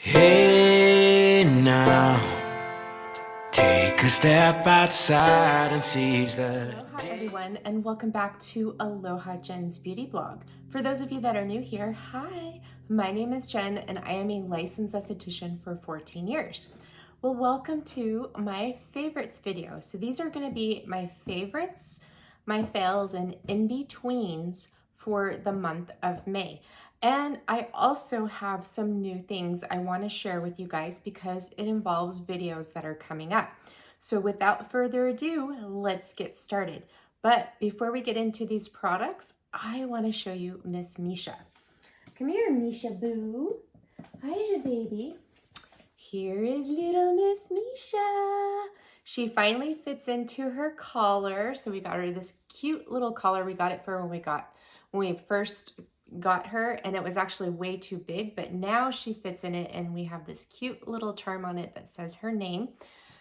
Hey now, take a step outside and seize the Aloha everyone, and welcome back to Aloha Jen's Beauty Blog. For those of you that are new here, hi, my name is Jen and I am a licensed esthetician for 14 years. Well, welcome to my favorites video. So these are going to be my favorites, my fails, and in-betweens for the month of May. And I also have some new things I want to share with you guys because it involves videos that are coming up. So without further ado, let's get started. But before we get into these products, I want to show you Miss Misha. Come here, Misha Boo. Hiya, baby. Here is little Miss Misha. She finally fits into her collar. So we got her this cute little collar. We got it for when we first got her, and it was actually way too big, but now she fits in it and we have this cute little charm on it that says her name.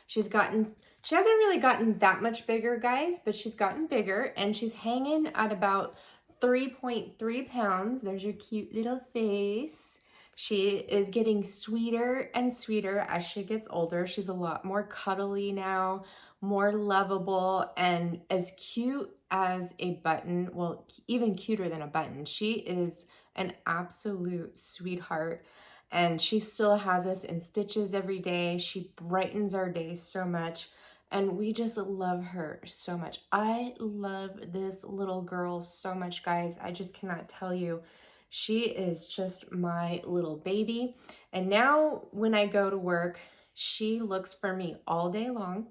She hasn't really gotten that much bigger, guys, but she's gotten bigger and she's hanging at about 3.3 pounds. There's your cute little face. She is getting sweeter and sweeter as she gets older. She's a lot more cuddly now, more lovable, and as cute as a button. Well, even cuter than a button. She is an absolute sweetheart. And she still has us in stitches every day. She brightens our days so much. And we just love her so much. I love this little girl so much, guys. I just cannot tell you. She is just my little baby. And now when I go to work, she looks for me all day long.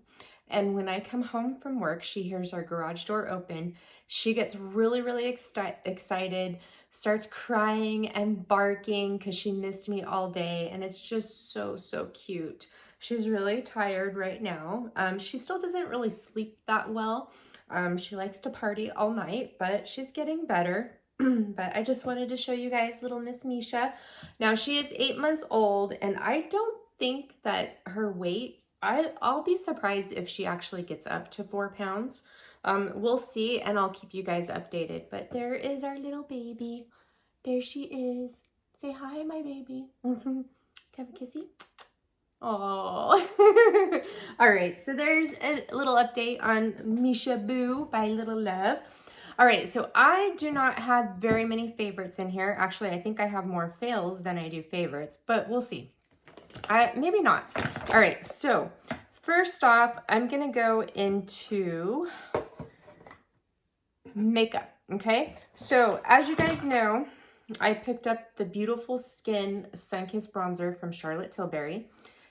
And when I come home from work, she hears our garage door open. She gets really, really excited, starts crying and barking because she missed me all day. And it's just so, so cute. She's really tired right now. She still doesn't really sleep that well. She likes to party all night, but she's getting better. But I just wanted to show you guys little Miss Misha. Now she is 8 months old, and I don't think that her weight, I'll be surprised if she actually gets up to 4 pounds. We'll see, and I'll keep you guys updated. But there is our little baby. There she is. Say hi, my baby. Can I have a kissy? Oh. All right, so there's a little update on Misha Boo by Little Love. All right, so I do not have very many favorites in here. Actually, I think I have more fails than I do favorites, but we'll see. Maybe not. All right, so first off, I'm gonna go into makeup, okay? So as you guys know, I picked up the Beautiful Skin Sunkissed Bronzer from Charlotte Tilbury.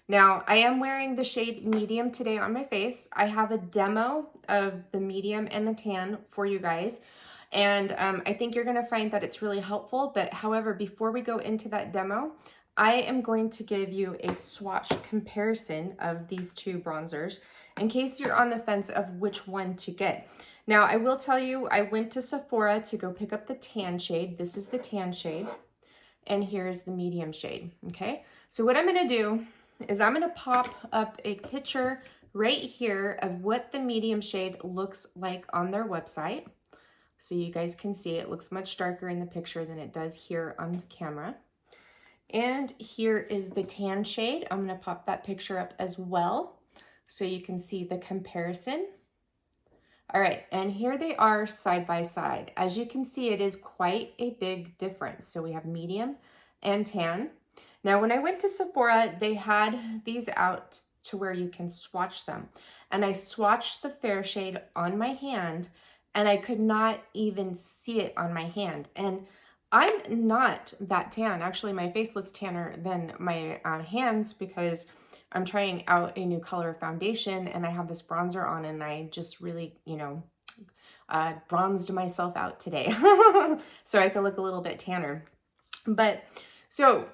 Now, I am wearing the shade medium today on my face. I have a demo of the medium and the tan for you guys. And I think you're gonna find that it's really helpful. But however, before we go into that demo, I am going to give you a swatch comparison of these two bronzers in case you're on the fence of which one to get. Now, I will tell you, I went to Sephora to go pick up the tan shade. This is the tan shade, and here's the medium shade, okay? So what I'm gonna do is I'm gonna pop up a picture right here of what the medium shade looks like on their website. So you guys can see it looks much darker in the picture than it does here on camera. And here is the tan shade. I'm gonna pop that picture up as well so you can see the comparison. All right, and here they are side by side. As you can see, it is quite a big difference. So we have medium and tan. Now, when I went to Sephora, they had these out to where you can swatch them. And I swatched the fair shade on my hand, and I could not even see it on my hand. And I'm not that tan. Actually, my face looks tanner than my hands because I'm trying out a new color foundation and I have this bronzer on, and I just really, bronzed myself out today so I can look a little bit tanner. But so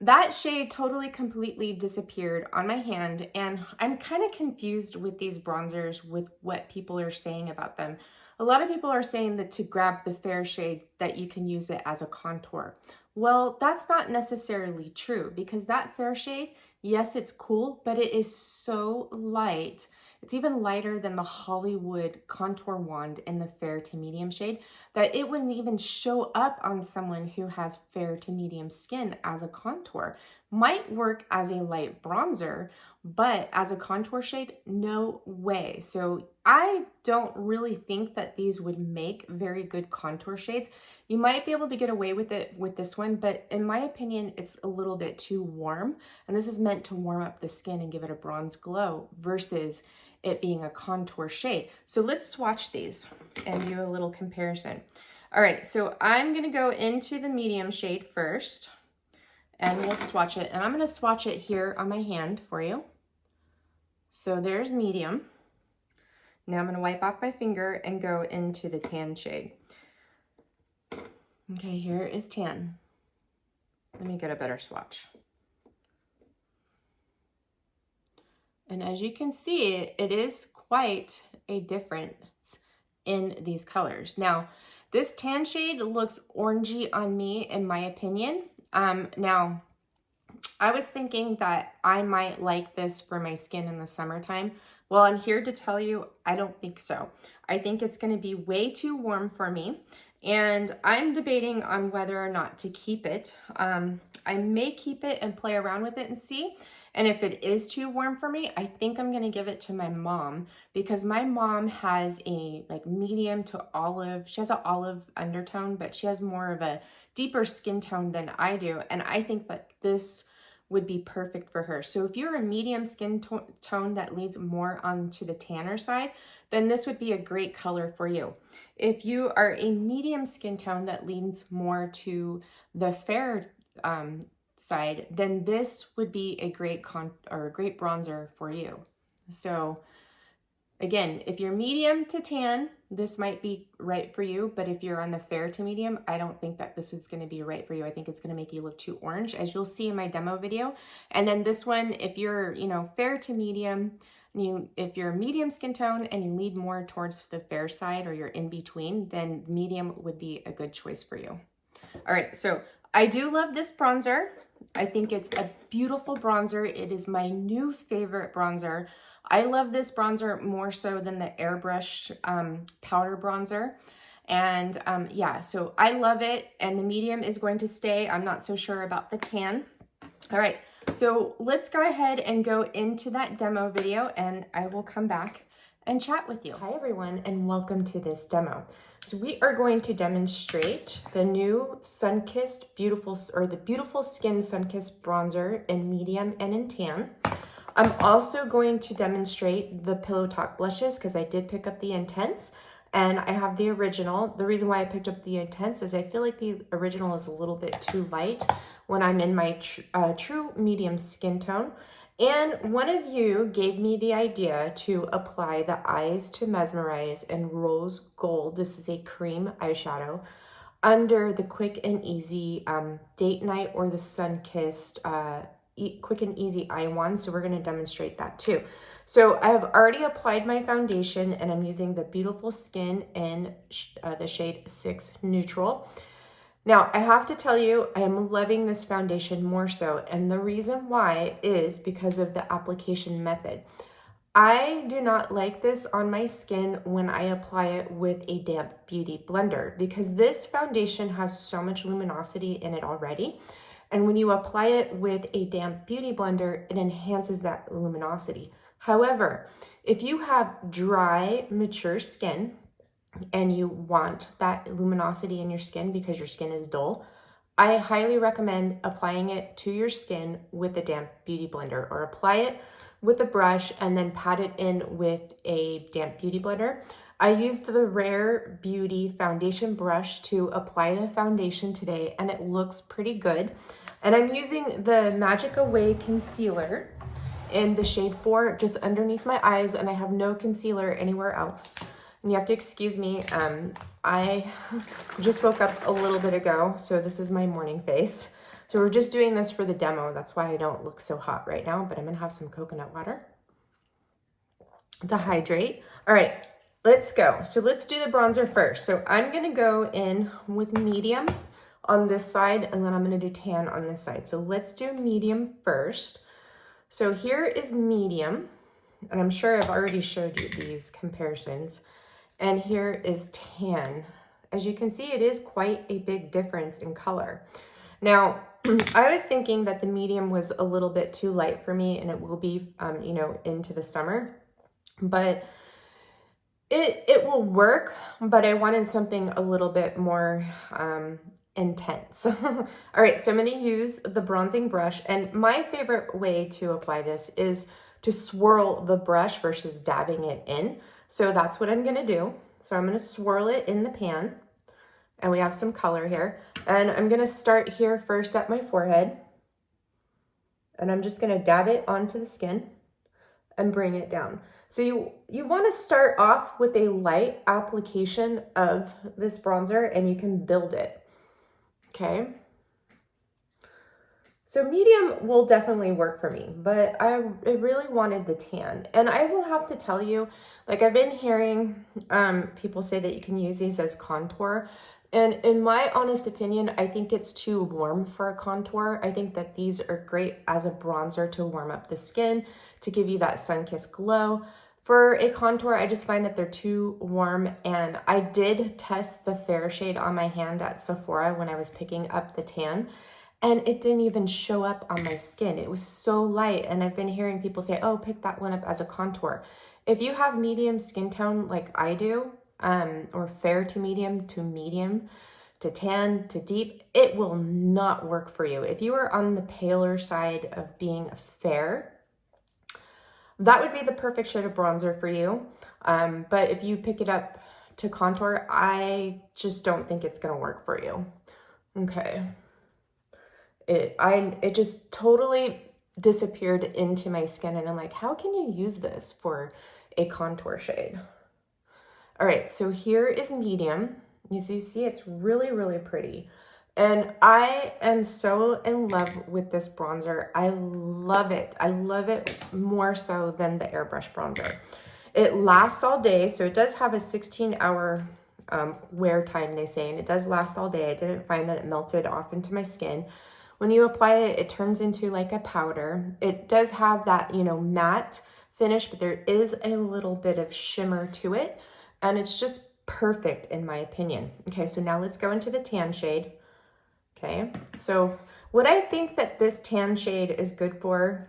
that shade totally completely disappeared on my hand, and I'm kind of confused with these bronzers with what people are saying about them. A lot of people are saying that to grab the fair shade that you can use it as a contour. Well, that's not necessarily true because that fair shade, yes, it's cool, but it is so light. It's even lighter than the Hollywood contour wand in the fair to medium shade that it wouldn't even show up on someone who has fair to medium skin as a contour. might work as a light bronzer, but as a contour shade, no way. So I don't really think that these would make very good contour shades. You might be able to get away with it with this one, but in my opinion, it's a little bit too warm. And this is meant to warm up the skin and give it a bronze glow versus it being a contour shade. So let's swatch these and do a little comparison. All right, so I'm gonna go into the medium shade first and we'll swatch it. And I'm gonna swatch it here on my hand for you. So there's medium. Now I'm gonna wipe off my finger and go into the tan shade. Okay, here is tan. Let me get a better swatch. And as you can see, it is quite a difference in these colors. Now, this tan shade looks orangey on me, in my opinion. Now, I was thinking that I might like this for my skin in the summertime. Well, I'm here to tell you, I don't think so. I think it's gonna be way too warm for me. And I'm debating on whether or not to keep it. I may keep it and play around with it and see. And if it is too warm for me, I think I'm gonna give it to my mom because my mom has a like medium to olive. She has an olive undertone, but she has more of a deeper skin tone than I do. And I think that this would be perfect for her. So if you're a medium skin tone that leads more onto the tanner side, then this would be a great color for you. If you are a medium skin tone that leans more to the fair side, then this would be a great great bronzer for you. So again, if you're medium to tan, this might be right for you, but if you're on the fair to medium, I don't think that this is going to be right for you. I think it's going to make you look too orange, as you'll see in my demo video. And then this one, if you're, fair to medium, if you're a medium skin tone and you lead more towards the fair side or you're in between, then medium would be a good choice for you. All right, so I do love this bronzer. I think it's a beautiful bronzer. It is my new favorite bronzer. I love this bronzer more so than the airbrush powder bronzer. And yeah, so I love it. And the medium is going to stay. I'm not so sure about the tan. All right, so let's go ahead and go into that demo video and I will come back and chat with you. Hi everyone, and welcome to this demo. So we are going to demonstrate the new Sunkissed the Beautiful Skin Sunkissed bronzer in medium and in tan. I'm also going to demonstrate the Pillow Talk blushes because I did pick up the Intense and I have the original. The reason why I picked up the Intense is I feel like the original is a little bit too light when I'm in my true medium skin tone. And one of you gave me the idea to apply the Eyes to Mesmerize in Rose Gold. This is a cream eyeshadow under the Quick and Easy Date Night or the Sunkissed Quick and Easy Eye Wand. So we're going to demonstrate that too. So I have already applied my foundation and I'm using the Beautiful Skin in the shade 6 Neutral. Now, I have to tell you, I am loving this foundation more so, and the reason why is because of the application method. I do not like this on my skin when I apply it with a damp beauty blender because this foundation has so much luminosity in it already, and when you apply it with a damp beauty blender, it enhances that luminosity. However, if you have dry, mature skin, and you want that luminosity in your skin because your skin is dull, I highly recommend applying it to your skin with a damp beauty blender or apply it with a brush and then pat it in with a damp beauty blender. I used the Rare Beauty foundation brush to apply the foundation today and it looks pretty good. And I'm using the Magic Away concealer in the shade 4 just underneath my eyes, and I have no concealer anywhere else. And you have to excuse me, I just woke up a little bit ago, so this is my morning face. So we're just doing this for the demo. That's why I don't look so hot right now, but I'm gonna have some coconut water to hydrate. All right, let's go. So let's do the bronzer first. So I'm gonna go in with medium on this side, and then I'm gonna do tan on this side. So let's do medium first. So here is medium, and I'm sure I've already showed you these comparisons. And here is tan. As you can see, it is quite a big difference in color. Now, I was thinking that the medium was a little bit too light for me, and it will be, you know, into the summer, but it will work, but I wanted something a little bit more intense. All right, so I'm going to use the bronzing brush, and my favorite way to apply this is to swirl the brush versus dabbing it in. So that's what I'm going to do. So I'm going to swirl it in the pan, and we have some color here, and I'm going to start here first at my forehead, and I'm just going to dab it onto the skin and bring it down. So you want to start off with a light application of this bronzer, and you can build it. Okay. So medium will definitely work for me, but I really wanted the tan. And I will have to tell you, like, I've been hearing people say that you can use these as contour. And in my honest opinion, I think it's too warm for a contour. I think that these are great as a bronzer to warm up the skin, to give you that sun-kissed glow. For a contour, I just find that they're too warm, and I did test the fair shade on my hand at Sephora when I was picking up the tan, and it didn't even show up on my skin. It was so light, and I've been hearing people say, oh, pick that one up as a contour. If you have medium skin tone like I do, or fair to medium to tan to deep, it will not work for you. If you are on the paler side of being fair, that would be the perfect shade of bronzer for you. But if you pick it up to contour, I just don't think it's gonna work for you. Okay. It just totally disappeared into my skin, and I'm like, how can you use this for a contour shade? All right, so here is medium. As you see, it's really, really pretty. And I am so in love with this bronzer. I love it. I love it more so than the airbrush bronzer. It lasts all day, so it does have a 16-hour wear time, they say, and it does last all day. I didn't find that it melted off into my skin. When you apply it, it turns into like a powder. It does have that, you know, matte finish, but there is a little bit of shimmer to it, and it's just perfect in my opinion. Okay, so now let's go into the tan shade. Okay, so what I think that this tan shade is good for,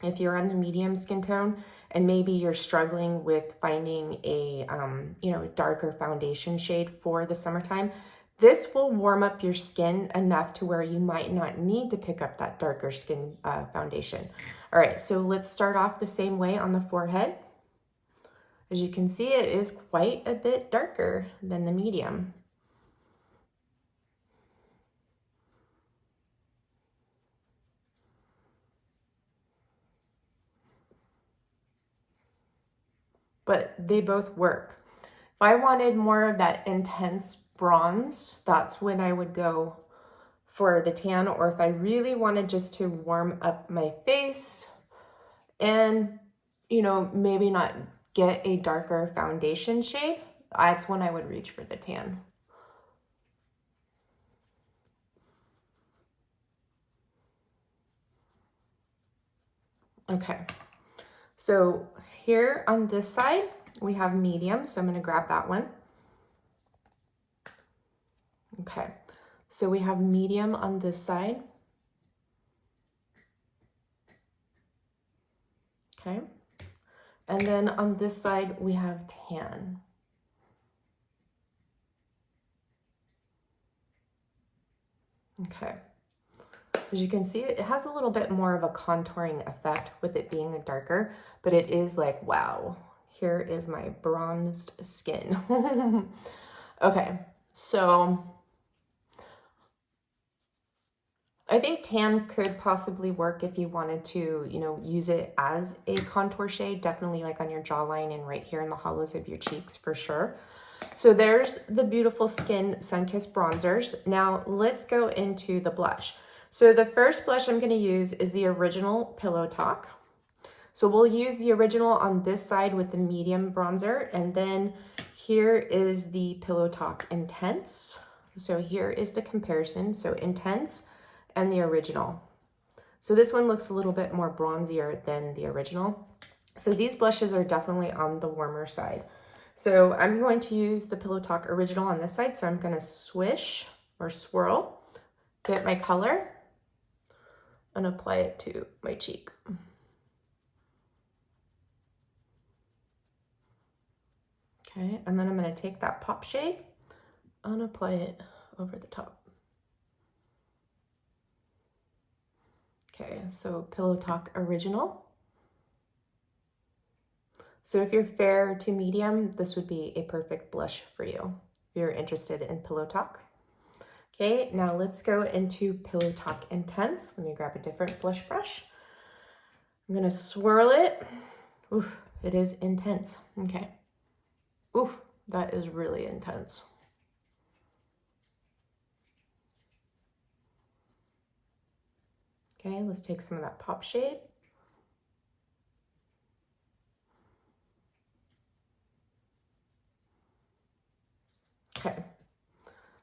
if you're on the medium skin tone and maybe you're struggling with finding a you know, darker foundation shade for the summertime, this will warm up your skin enough to where you might not need to pick up that darker skin foundation. All right, so let's start off the same way on the forehead. As you can see, it is quite a bit darker than the medium. But they both work. If I wanted more of that intense bronze, that's when I would go for the tan, or if I really wanted just to warm up my face and, you know, maybe not get a darker foundation shade, that's when I would reach for the tan. Okay, so here on this side, we have medium, so I'm going to grab that one. Okay, so we have medium on this side. Okay, and then on this side, we have tan. Okay, as you can see, it has a little bit more of a contouring effect with it being darker, but it is like, wow, here is my bronzed skin. Okay, so I think tan could possibly work if you wanted to, you know, use it as a contour shade, definitely like on your jawline and right here in the hollows of your cheeks for sure. So there's the beautiful Skin Sunkissed bronzers. Now let's go into the blush. So the first blush I'm going to use is the original Pillow Talk. So we'll use the original on this side with the medium bronzer, and then here is the Pillow Talk Intense. So here is the comparison. So Intense and the original. So this one looks a little bit more bronzier than the original. So these blushes are definitely on the warmer side. So I'm going to use the Pillow Talk original on this side. So I'm going to swish or swirl, get my color, and apply it to my cheek. Okay, and then I'm going to take that pop shade and apply it over the top. Okay, so Pillow Talk Original. So if you're fair to medium, this would be a perfect blush for you if you're interested in Pillow Talk. Okay, now let's go into Pillow Talk Intense. Let me grab a different blush brush. I'm gonna swirl it. Ooh, it is intense. Okay. Ooh, that is really intense. Okay, let's take some of that pop shade. Okay,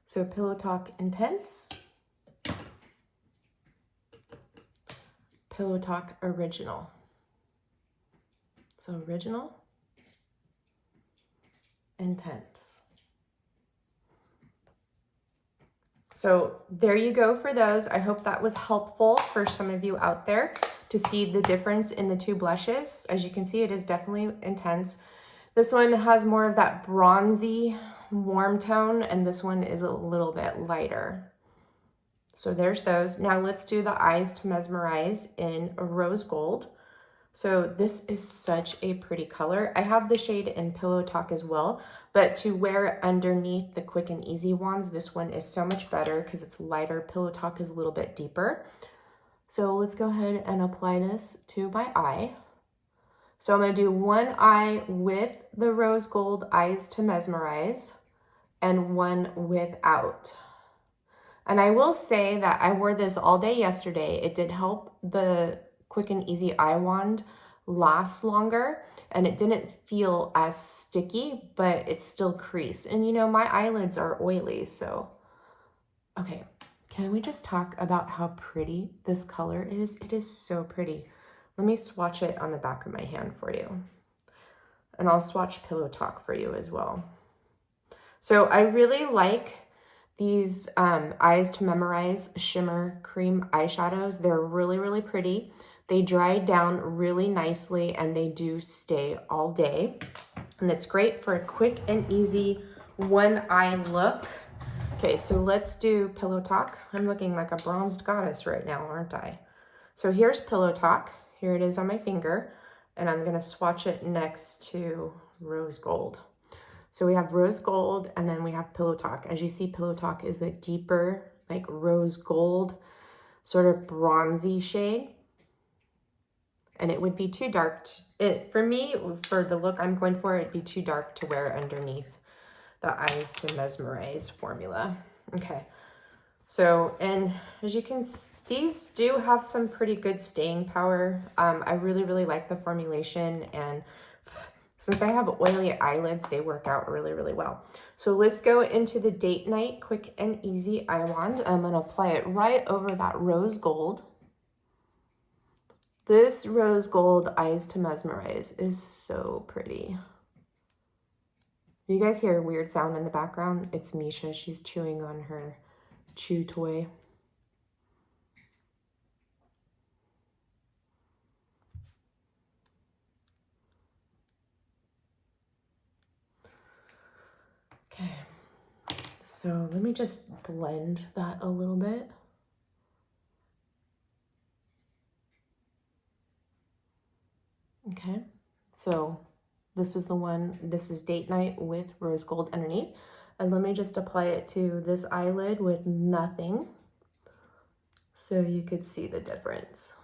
so Pillow Talk Intense, Pillow Talk Original. So Original, Intense. So there you go for those. I hope that was helpful for some of you out there to see the difference in the two blushes. As you can see, it is definitely intense. This one has more of that bronzy warm tone, and this one is a little bit lighter. So there's those. Now let's do the Eyes to Mesmerize in Rose Gold. So this is such a pretty color. I have the shade in Pillow Talk as well, but to wear underneath the Quick and Easy wands, this one is so much better because it's lighter. Pillow Talk is a little bit deeper. So let's go ahead and apply this to my eye. So I'm going to do one eye with the Rose Gold Eyes to Mesmerize and one without. And I will say that I wore this all day yesterday. It did help the Quick and Easy Eye Wand last longer, and it didn't feel as sticky, but it's still creased. And you know, my eyelids are oily, so. Okay, can we just talk about how pretty this color is? It is so pretty. Let me swatch it on the back of my hand for you. And I'll swatch Pillow Talk for you as well. So I really like these Eyes to Memorize Shimmer Cream eyeshadows. They're really, really pretty. They dry down really nicely and they do stay all day. And it's great for a quick and easy one eye look. Okay, so let's do Pillow Talk. I'm looking like a bronzed goddess right now, aren't I? So here's Pillow Talk. Here it is on my finger, and I'm gonna swatch it next to Rose Gold. So we have Rose Gold, and then we have Pillow Talk. As you see, Pillow Talk is a deeper, like rose gold, sort of bronzy shade. And it would be too dark. For me, for the look I'm going for, it'd be too dark to wear underneath the Eyes to Mesmerize formula. Okay. So, and as you can see, these do have some pretty good staying power. I really, really like the formulation, and since I have oily eyelids, they work out really, really well. So let's go into the Date Night Quick and Easy Eye Wand. I'm gonna apply it right over that Rose Gold. This Rose Gold Eyes to Mesmerize is so pretty. You guys hear a weird sound in the background? It's Misha, she's chewing on her chew toy. Okay, so let me just blend that a little bit. Okay, so this is the one, this is Date Night with Rose Gold underneath. And let me just apply it to this eyelid with nothing so you could see the difference.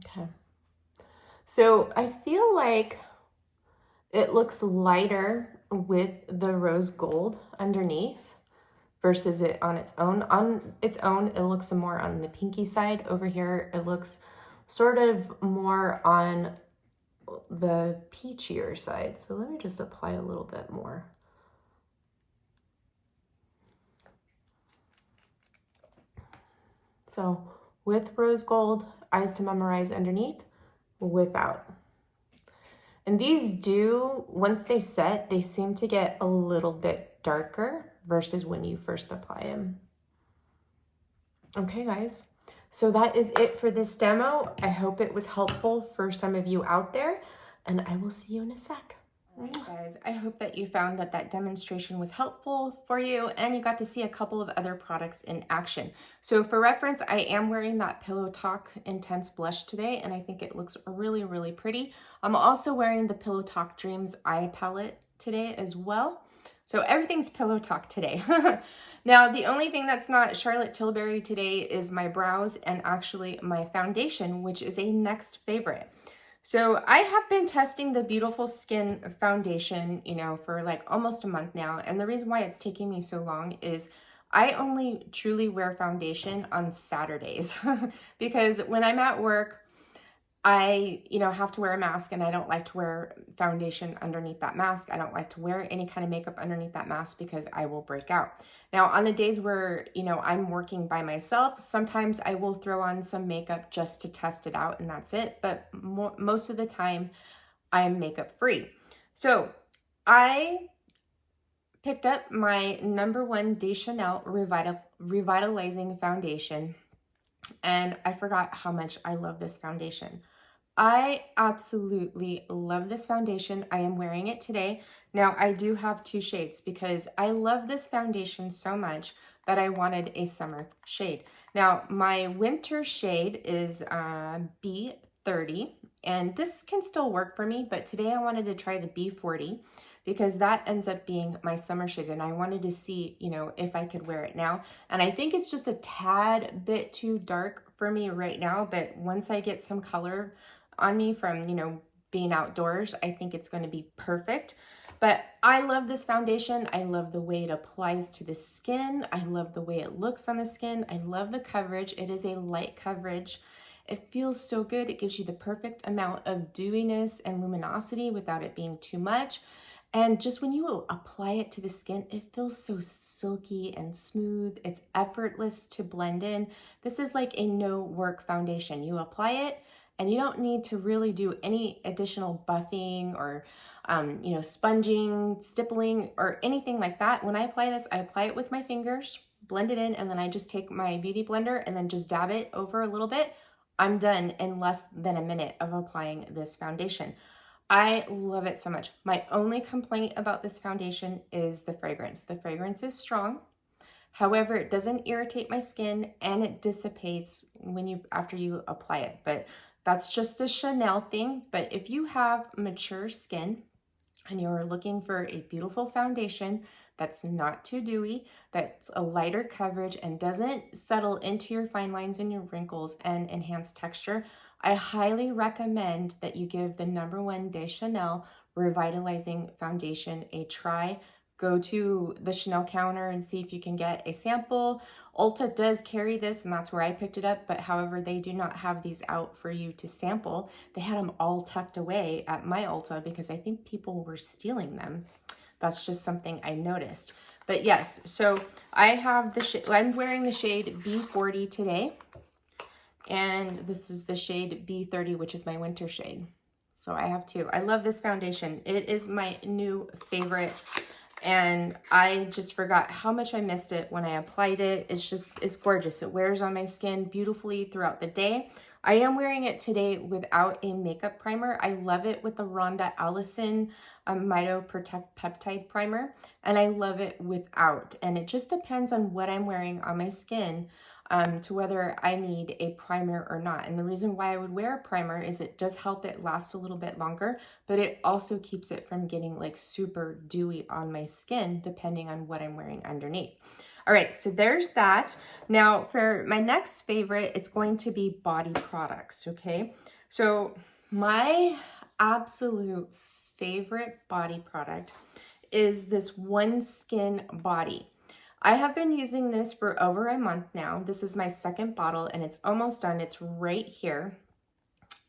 Okay, so I feel like it looks lighter with the Rose Gold underneath versus it on its own. On its own, it looks more on the pinky side. Over here, it looks sort of more on the peachier side. So let me just apply a little bit more. So with rose gold, eyes to memorize underneath, without. And these do, once they set, they seem to get a little bit darker versus when you first apply them. Okay, guys. So that is it for this demo. I hope it was helpful for some of you out there, and I will see you in a sec. All right, guys, I hope that you found that that demonstration was helpful for you and you got to see a couple of other products in action. So for reference, I am wearing that Pillow Talk Intense Blush today, and I think it looks really, really pretty. I'm also wearing the Pillow Talk Dreams Eye Palette today as well. So everything's Pillow Talk today. Now, the only thing that's not Charlotte Tilbury today is my brows and actually my foundation, which is a next favorite. So I have been testing the Beautiful Skin foundation, you know, for like almost a month now. And the reason why it's taking me so long is I only truly wear foundation on Saturdays because when I'm at work, I, have to wear a mask, and I don't like to wear foundation underneath that mask. I don't like to wear any kind of makeup underneath that mask because I will break out. Now, on the days where, I'm working by myself, sometimes I will throw on some makeup just to test it out, and that's it. But most of the time, I'm makeup free. So I picked up my #1 Deschanel Revitalizing foundation, and I forgot how much I love this foundation. I absolutely love this foundation. I am wearing it today. Now, I do have 2 shades because I love this foundation so much that I wanted a summer shade. Now, my winter shade is B30, and this can still work for me, but today I wanted to try the B40 because that ends up being my summer shade, and I wanted to see, if I could wear it now. And I think it's just a tad bit too dark for me right now, but once I get some color on me from, being outdoors, I think it's going to be perfect. But I love this foundation. I love the way it applies to the skin. I love the way it looks on the skin. I love the coverage. It is a light coverage. It feels so good. It gives you the perfect amount of dewiness and luminosity without it being too much. And just when you apply it to the skin, it feels so silky and smooth. It's effortless to blend in. This is like a no work foundation. You apply it, and you don't need to really do any additional buffing or, sponging, stippling, or anything like that. When I apply this, I apply it with my fingers, blend it in, and then I just take my beauty blender and then just dab it over a little bit. I'm done in less than a minute of applying this foundation. I love it so much. My only complaint about this foundation is the fragrance. The fragrance is strong. However, it doesn't irritate my skin, and it dissipates after you apply it. But that's just a Chanel thing. But if you have mature skin and you're looking for a beautiful foundation that's not too dewy, that's a lighter coverage and doesn't settle into your fine lines and your wrinkles and enhance texture, I highly recommend that you give the #1 Deschanel Revitalizing foundation a try. Go to the Chanel counter and see if you can get a sample. Ulta does carry this, and that's where I picked it up, but however, they do not have these out for you to sample. They had them all tucked away at my Ulta because I think people were stealing them. That's just something I noticed. But yes, so I have I'm wearing the shade B40 today, and this is the shade B30, which is my winter shade. So I have 2. I love this foundation. It is my new favorite. And I just forgot how much I missed it when I applied it. It's gorgeous. It wears on my skin beautifully throughout the day. I am wearing it today without a makeup primer. I love it with the Rhonda Allison Mito Protect Peptide Primer, and I love it without. And it just depends on what I'm wearing on my skin to whether I need a primer or not. And the reason why I would wear a primer is it does help it last a little bit longer, but it also keeps it from getting like super dewy on my skin depending on what I'm wearing underneath. All right, so there's that. Now for my next favorite, it's going to be body products, okay? So my absolute favorite body product is this One Skin Body. I have been using this for over a month now. This is my 2nd bottle, and it's almost done. It's right here.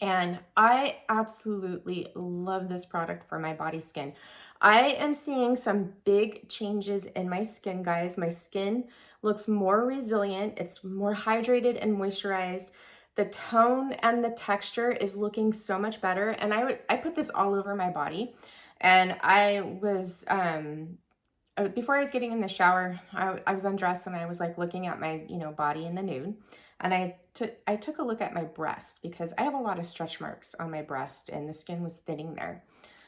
And I absolutely love this product for my body skin. I am seeing some big changes in my skin, guys. My skin looks more resilient. It's more hydrated and moisturized. The tone and the texture is looking so much better. And I put this all over my body. And I was, before I was getting in the shower, I was undressed and I was like looking at my, body in the nude. And I took a look at my breast because I have a lot of stretch marks on my breast and the skin was thinning there.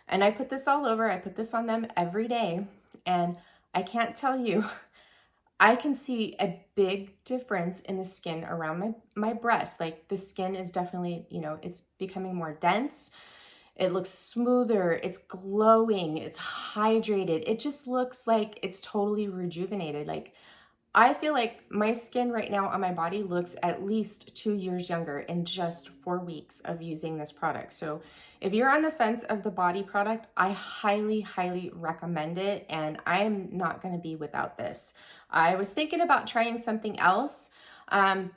And I put this all over. I put this on them every day. And I can't tell you, I can see a big difference in the skin around my breast. Like the skin is definitely, it's becoming more dense. It looks smoother, it's glowing, it's hydrated. It just looks like it's totally rejuvenated. Like I feel like my skin right now on my body looks at least 2 years younger in just 4 weeks of using this product. So if you're on the fence of the body product, I highly, highly recommend it. And I'm not gonna be without this. I was thinking about trying something else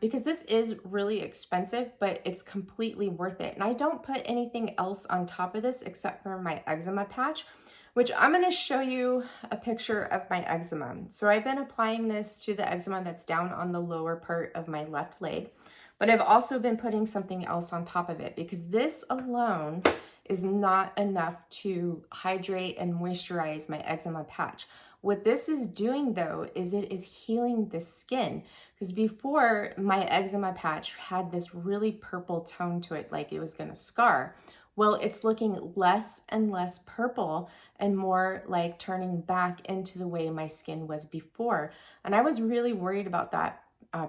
because this is really expensive, but it's completely worth it. And I don't put anything else on top of this except for my eczema patch, which I'm going to show you a picture of my eczema. So I've been applying this to the eczema that's down on the lower part of my left leg, but I've also been putting something else on top of it because this alone is not enough to hydrate and moisturize my eczema patch. What this is doing though, is it is healing the skin. Because before, my eczema patch had this really purple tone to it, like it was gonna scar. Well, it's looking less and less purple and more like turning back into the way my skin was before. And I was really worried about that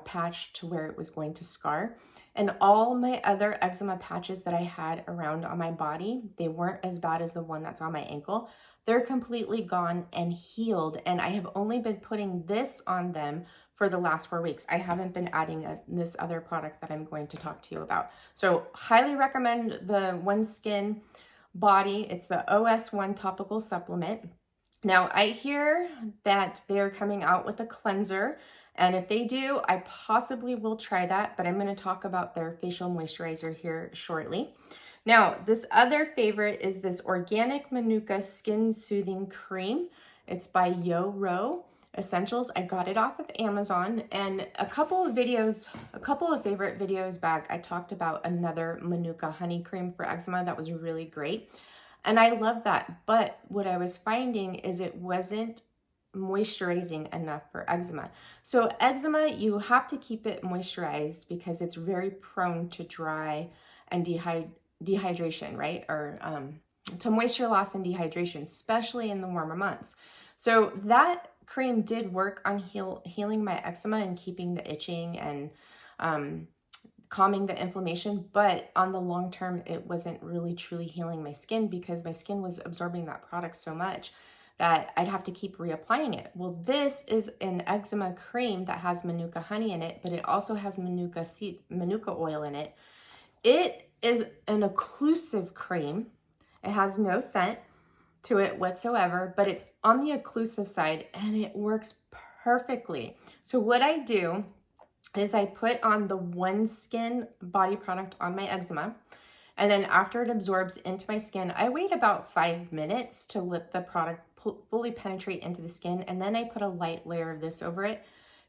patch to where it was going to scar. And all my other eczema patches that I had around on my body, they weren't as bad as the one that's on my ankle. They're completely gone and healed. And I have only been putting this on them for the last 4 weeks. I haven't been adding this other product that I'm going to talk to you about. So highly recommend the One Skin Body. It's the OS1 topical supplement. Now I hear that they're coming out with a cleanser. And if they do, I possibly will try that, but I'm going to talk about their facial moisturizer here shortly. Now, this other favorite is this Organic Manuka Skin Soothing Cream. It's by YORO Essentials. I got it off of Amazon, and a couple of favorite videos back, I talked about another Manuka honey cream for eczema that was really great. And I love that, but what I was finding is it wasn't moisturizing enough for eczema. So eczema, you have to keep it moisturized because it's very prone to dry and dehydration, right? Or to moisture loss and dehydration, especially in the warmer months. So that cream did work on healing my eczema and keeping the itching and calming the inflammation, but on the long term, it wasn't really truly healing my skin because my skin was absorbing that product so much that I'd have to keep reapplying it. Well, this is an eczema cream that has Manuka honey in it, but it also has Manuka oil in it. It is an occlusive cream. It has no scent to it whatsoever, but it's on the occlusive side and it works perfectly. So what I do is I put on the One Skin body product on my eczema, and then after it absorbs into my skin, I wait about 5 minutes to let the product fully penetrate into the skin, and then I put a light layer of this over it.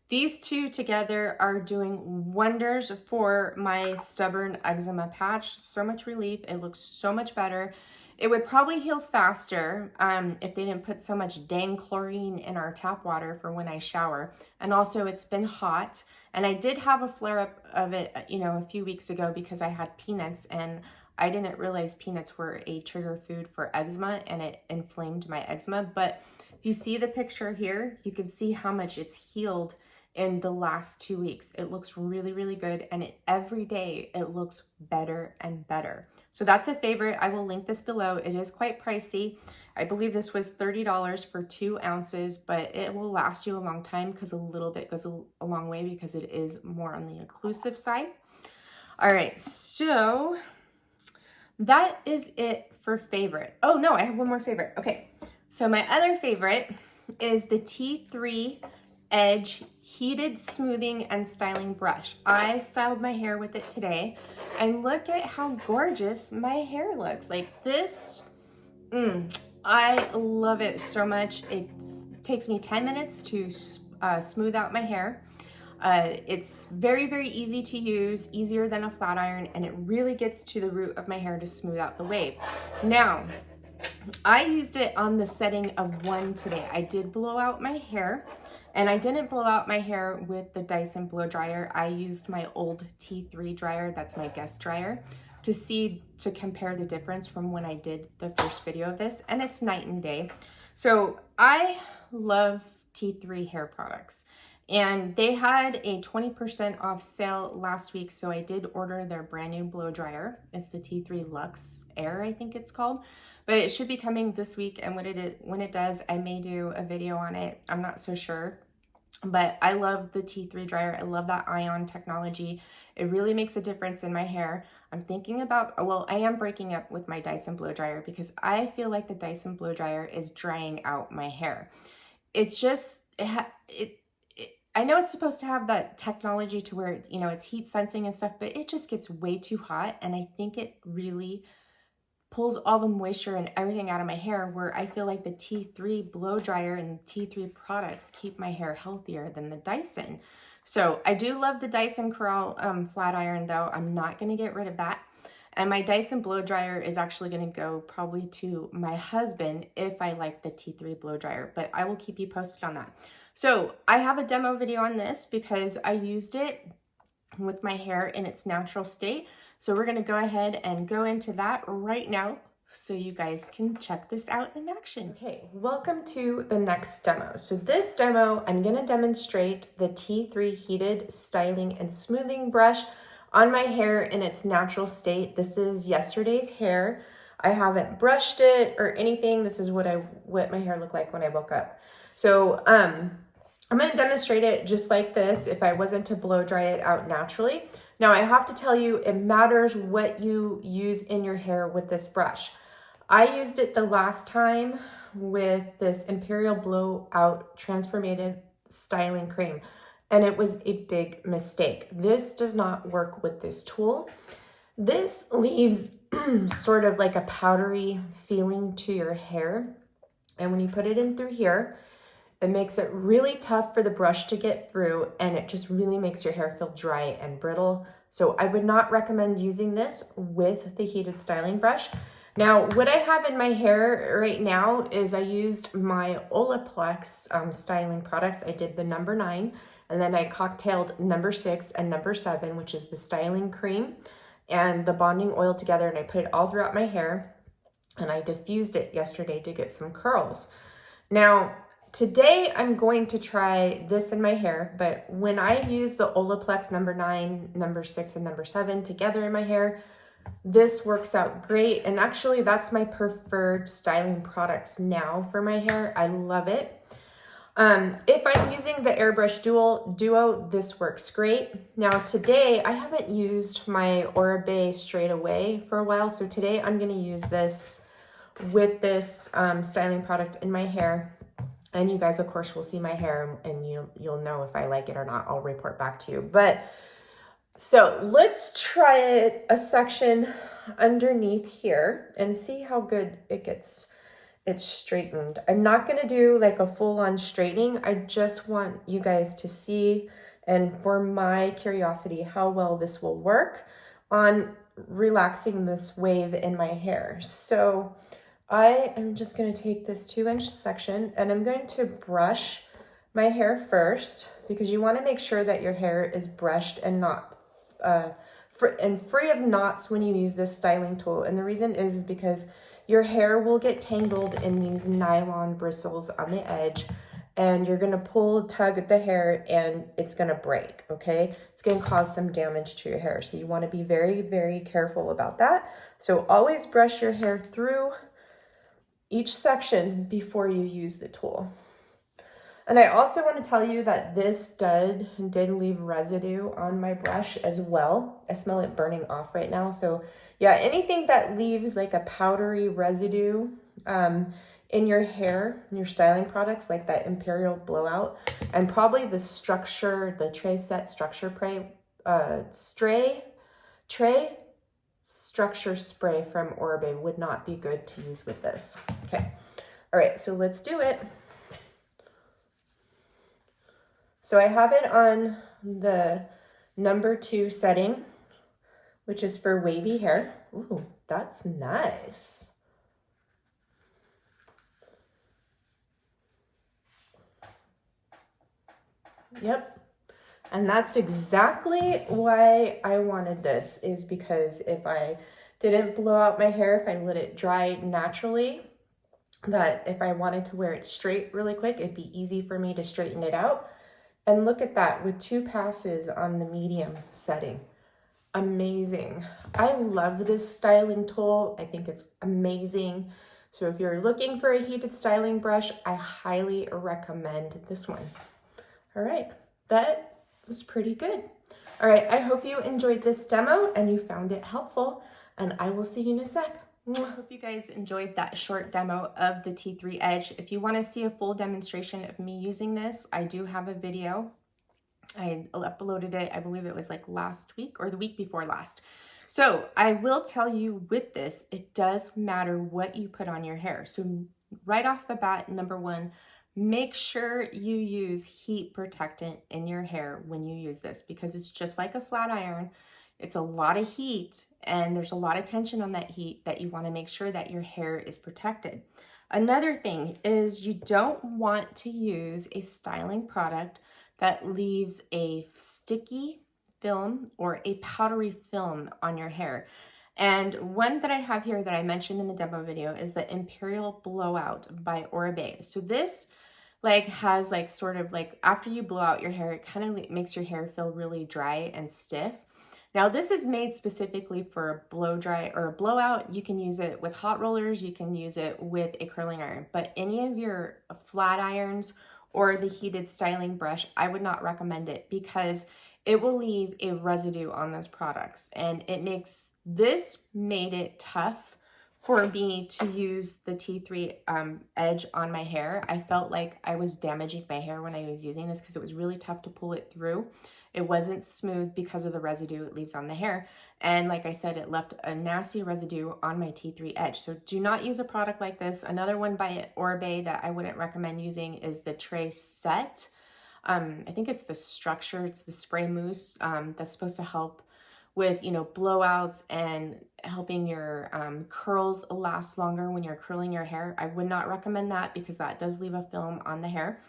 These two together are doing wonders for my stubborn eczema patch. So much relief. It looks so much better. It would probably heal faster if they didn't put so much dang chlorine in our tap water for when I shower. And also it's been hot. And I did have a flare up of it, a few weeks ago because I had peanuts and I didn't realize peanuts were a trigger food for eczema and it inflamed my eczema. But if you see the picture here, you can see how much it's healed in the last 2 weeks. It looks really, really good. And every day it looks better and better. So that's a favorite. I will link this below. It is quite pricey. I believe this was $30 for 2 ounces, but it will last you a long time because a little bit goes a long way because it is more on the occlusive side. All right, so that is it for favorite. Oh no, I have one more favorite. Okay, so my other favorite is the T3 edge heated smoothing and styling brush. I styled my hair with it today, and look at how gorgeous my hair looks. Like this, I love it so much. It takes me 10 minutes to smooth out my hair. It's very, very easy to use, easier than a flat iron, and it really gets to the root of my hair to smooth out the wave. Now, I used it on the setting of 1 today. I did blow out my hair, and I didn't blow out my hair with the Dyson blow dryer. I used my old T3 dryer, that's my guest dryer, to compare the difference from when I did the first video of this, and it's night and day. So I love T3 hair products, and they had a 20% off sale last week, so I did order their brand new blow dryer. It's the T3 Luxe Air, I think it's called, but it should be coming this week, and when it does, I may do a video on it. I'm not so sure, but I love the T3 dryer. I love that ion technology. It really makes a difference in my hair. I'm thinking about, well, I am breaking up with my Dyson blow dryer because I feel like the Dyson blow dryer is drying out my hair. It's just, I know it's supposed to have that technology to where, you know, it's heat sensing and stuff, but it just gets way too hot, and I think it really pulls all the moisture and everything out of my hair, where I feel like the T3 blow dryer and T3 products keep my hair healthier than the Dyson. So I do love the Dyson Curl flat iron though. I'm not gonna get rid of that. And my Dyson blow dryer is actually gonna go probably to my husband if I like the T3 blow dryer, but I will keep you posted on that. So I have a demo video on this because I used it with my hair in its natural state. So we're gonna go ahead and go into that right now so you guys can check this out in action. Okay, welcome to the next demo. So this demo, I'm gonna demonstrate the T3 heated styling and smoothing brush on my hair in its natural state. This is yesterday's hair. I haven't brushed it or anything. This is what my hair looked like when I woke up. So I'm gonna demonstrate it just like this if I wasn't to blow dry it out naturally. Now I have to tell you, it matters what you use in your hair with this brush. I used it the last time with this Imperial Blowout Transformative Styling Cream, and it was a big mistake. This does not work with this tool. This leaves sort of like a powdery feeling to your hair, and when you put it in through here, it makes it really tough for the brush to get through, and it just really makes your hair feel dry and brittle. So I would not recommend using this with the heated styling brush. Now, what I have in my hair right now is I used my Olaplex styling products. I did the number 9, and then I cocktailed number 6 and number 7, which is the styling cream and the bonding oil together, and I put it all throughout my hair, and I diffused it yesterday to get some curls. Now, today I'm going to try this in my hair, but when I use the Olaplex number 9, number 6, and number 7 together in my hair, this works out great. And actually that's my preferred styling products now for my hair. I love it. If I'm using the Airbrush Duo, this works great. Now today I haven't used my Oribe straight away for a while. So today I'm going to use this with this styling product in my hair. And you guys, of course, will see my hair, and you'll know if I like it or not. I'll report back to you. But so let's try it a section underneath here and see how good it gets. It's straightened. I'm not going to do like a full-on straightening. I just want you guys to see, and for my curiosity, how well this will work on relaxing this wave in my hair. So I am just going to take this 2-inch section, and I'm going to brush my hair first, because you want to make sure that your hair is brushed and not free of knots when you use this styling tool. And the reason is because your hair will get tangled in these nylon bristles on the edge, and you're going to tug at the hair, and it's going to break. Okay, it's going to cause some damage to your hair, so you want to be very, very careful about that. So always brush your hair through each section before you use the tool. And I also want to tell you that this did leave residue on my brush as well. I smell it burning off right now. So yeah, anything that leaves like a powdery residue in your hair, your styling products like that Imperial Blowout, and probably the structure, the Tray Set Structure Tray Structure Spray from Oribe would not be good to use with this. Okay, all right, so let's do it. So I have it on the number 2 setting, which is for wavy hair. Ooh, that's nice. Yep. And that's exactly why I wanted this, is because if I didn't blow out my hair, if I let it dry naturally, that if I wanted to wear it straight really quick, it'd be easy for me to straighten it out. And look at that, with 2 passes on the medium setting. Amazing. I love this styling tool. I think it's amazing. So if you're looking for a heated styling brush, I highly recommend this one. All right, that was pretty good. All right, I hope you enjoyed this demo and you found it helpful, and I will see you in a sec. I hope you guys enjoyed that short demo of the T3 Edge. If you want to see a full demonstration of me using this, I do have a video. I uploaded it, I believe it was like last week or the week before last. So I will tell you with this, it does matter what you put on your hair. So right off the bat, number 1, make sure you use heat protectant in your hair when you use this, because it's just like a flat iron. It's a lot of heat and there's a lot of tension on that heat that you want to make sure that your hair is protected. Another thing is you don't want to use a styling product that leaves a sticky film or a powdery film on your hair. And one that I have here that I mentioned in the demo video is the Imperial Blowout by Oribe. So this has sort of after you blow out your hair, it kind of makes your hair feel really dry and stiff. Now this is made specifically for a blow dry or a blowout. You can use it with hot rollers, you can use it with a curling iron, but any of your flat irons or the heated styling brush, I would not recommend it, because it will leave a residue on those products, and this made it tough for me to use the T3 Edge on my hair. I felt like I was damaging my hair when I was using this because it was really tough to pull it through. It wasn't smooth because of the residue it leaves on the hair. And like I said, it left a nasty residue on my T3 Edge. So do not use a product like this. Another one by Oribe that I wouldn't recommend using is the Tray Set. I think it's the structure, it's the spray mousse that's supposed to help with, blowouts and helping your curls last longer when you're curling your hair. I would not recommend that because that does leave a film on the hair.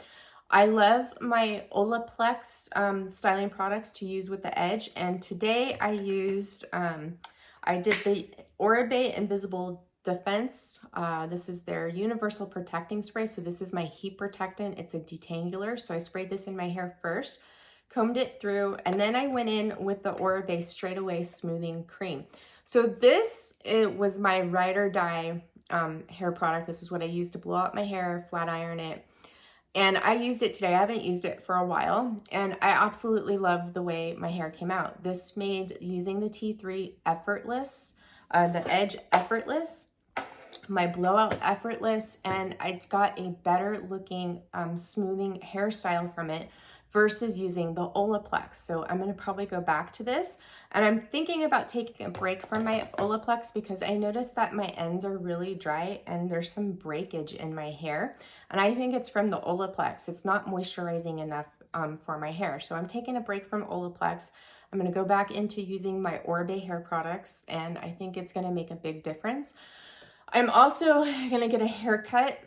I love my Olaplex styling products to use with the Edge, and today I used, I did the Oribe Invisible Defense. This is their Universal Protecting Spray, so this is my heat protectant. It's a detangular, so I sprayed this in my hair first, combed it through, and then I went in with the Oribe Straight Away Smoothing Cream. So it was my ride or die hair product. This is what I used to blow out my hair, flat iron it. And I used it today. I haven't used it for a while, and I absolutely love the way my hair came out. This made using the T3 effortless, the Edge effortless, my blowout effortless, and I got a better looking smoothing hairstyle from it versus using the Olaplex. So I'm going to probably go back to this, and I'm thinking about taking a break from my Olaplex because I noticed that my ends are really dry and there's some breakage in my hair, and I think it's from the Olaplex. It's not moisturizing enough for my hair. So I'm taking a break from Olaplex. I'm going to go back into using my Oribe hair products, and I think it's going to make a big difference. I'm also going to get a haircut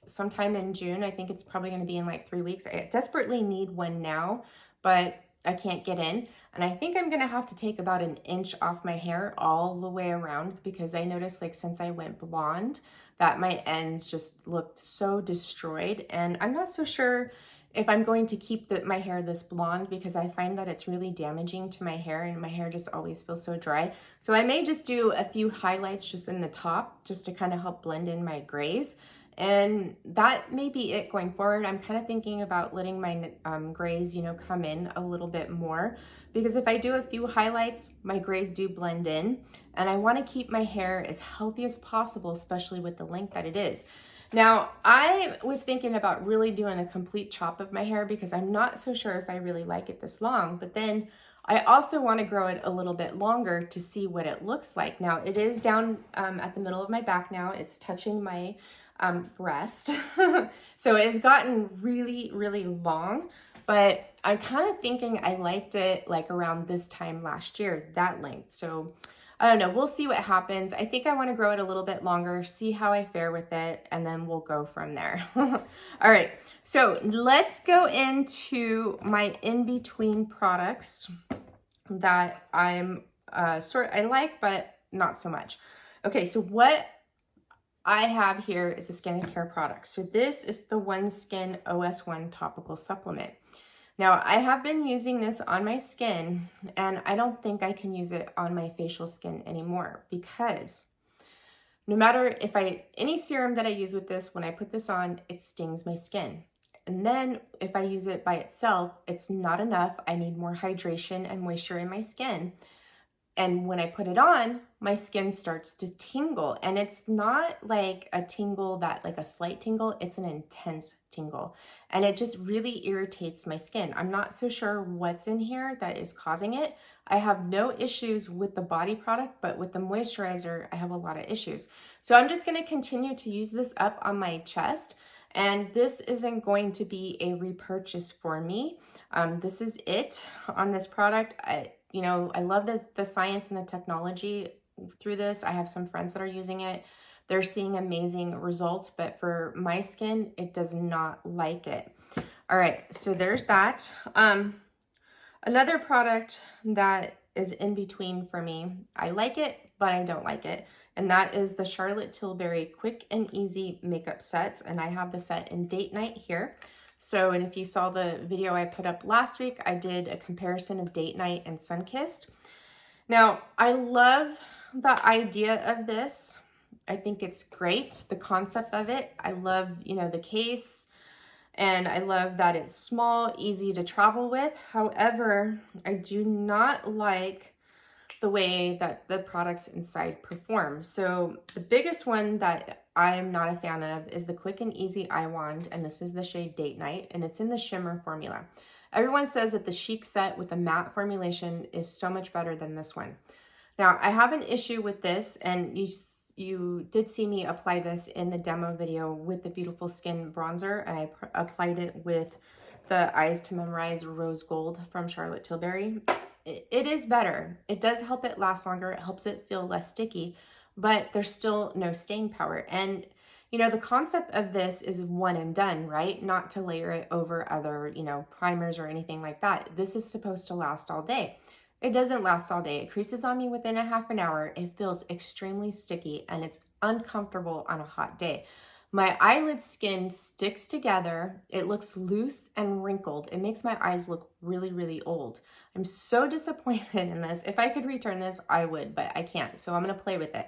sometime in June. I think it's probably going to be in like 3 weeks. I desperately need one now, but I can't get in. And I think I'm going to have to take about 1 inch off my hair all the way around, because I noticed since I went blonde that my ends just looked so destroyed. And I'm not so sure if I'm going to keep my hair this blonde, because I find that it's really damaging to my hair, and my hair just always feels so dry. So I may just do a few highlights just in the top, just to kind of help blend in my grays. And that may be it going forward. I'm kind of thinking about letting my grays, come in a little bit more, because if I do a few highlights, my grays do blend in, and I want to keep my hair as healthy as possible, especially with the length that it is. Now, I was thinking about really doing a complete chop of my hair because I'm not so sure if I really like it this long, but then I also want to grow it a little bit longer to see what it looks like. Now, it is down at the middle of my back now. It's touching my breast. So it has gotten really, really long, but I'm kind of thinking I liked it like around this time last year, that length. So I don't know, we'll see what happens. I think I want to grow it a little bit longer, see how I fare with it, and then we'll go from there. All right, so let's go into my in-between products that I like, but not so much. Okay, so what I have here is a skincare product. So this is the One Skin OS1 topical supplement. Now, I have been using this on my skin, and I don't think I can use it on my facial skin anymore, because no matter any serum that I use with this, when I put this on, it stings my skin. And then if I use it by itself, it's not enough. I need more hydration and moisture in my skin. And when I put it on, my skin starts to tingle. And it's not like a tingle like a slight tingle, it's an intense tingle. And it just really irritates my skin. I'm not so sure what's in here that is causing it. I have no issues with the body product, but with the moisturizer, I have a lot of issues. So I'm just gonna continue to use this up on my chest. And this isn't going to be a repurchase for me. This is it on this product. I love the science and the technology through this. I have some friends that are using it. They're seeing amazing results, but for my skin, it does not like it. All right, so there's that. Another product that is in between for me, I like it, but I don't like it. And that is the Charlotte Tilbury Quick and Easy Makeup Sets. And I have the set in Date Night here. So, and if you saw the video I put up last week, I did a comparison of Date Night and Sunkissed. Now, I love the idea of this. I think it's great, the concept of it. I love, the case, and I love that it's small, easy to travel with. However, I do not like the way that the products inside perform. So the biggest one that I am not a fan of is the Quick and Easy Eye Wand, and this is the shade Date Night, and it's in the shimmer formula. Everyone says that the Chic set with the matte formulation is so much better than this one. Now, I have an issue with this, and you did see me apply this in the demo video with the Beautiful Skin bronzer, and I applied it with the Eyes to Memorize Rose Gold from Charlotte Tilbury. It is better. It does help it last longer. It helps it feel less sticky, but there's still no staying power. And, the concept of this is one and done, right? Not to layer it over other, primers or anything like that. This is supposed to last all day. It doesn't last all day. It creases on me within a half an hour. It feels extremely sticky, and it's uncomfortable on a hot day. My eyelid skin sticks together. It looks loose and wrinkled. It makes my eyes look really, really old. I'm so disappointed in this. If I could return this, I would, but I can't. So I'm going to play with it.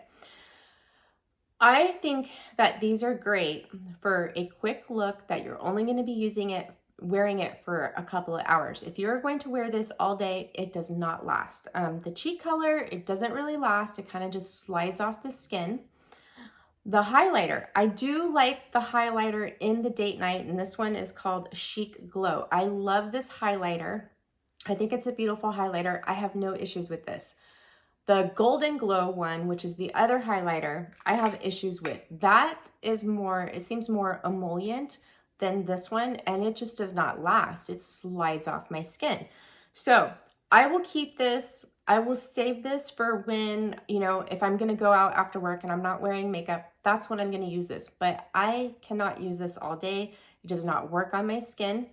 I think that these are great for a quick look that you're only going to be wearing it for a couple of hours. If you're going to wear this all day, it does not last. The cheek color, it doesn't really last. It kind of just slides off the skin. The highlighter, I do like the highlighter in the Date Night, and this one is called Chic Glow. I love this highlighter. I think it's a beautiful highlighter. I have no issues with this. The Golden Glow one, which is the other highlighter, I have issues with. That is it seems more emollient than this one, and it just does not last. It slides off my skin. So I will keep this. I will save this for when, if I'm going to go out after work and I'm not wearing makeup, that's when I'm going to use this. But I cannot use this all day. It does not work on my skin.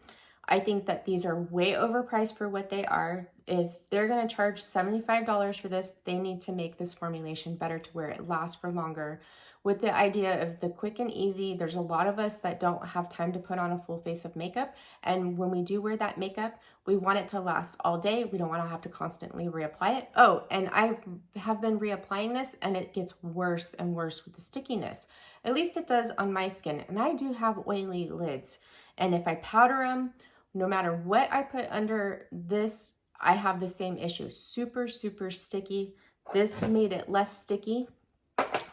I think that these are way overpriced for what they are. If they're going to charge $75 for this, they need to make this formulation better to where it lasts for longer with the idea of the quick and easy. There's a lot of us that don't have time to put on a full face of makeup. And when we do wear that makeup, we want it to last all day. We don't want to have to constantly reapply it. Oh, and I have been reapplying this and it gets worse and worse with the stickiness. At least it does on my skin. And I do have oily lids. And if I powder them, no matter what I put under this, I have the same issue. Super, super sticky. This made it less sticky.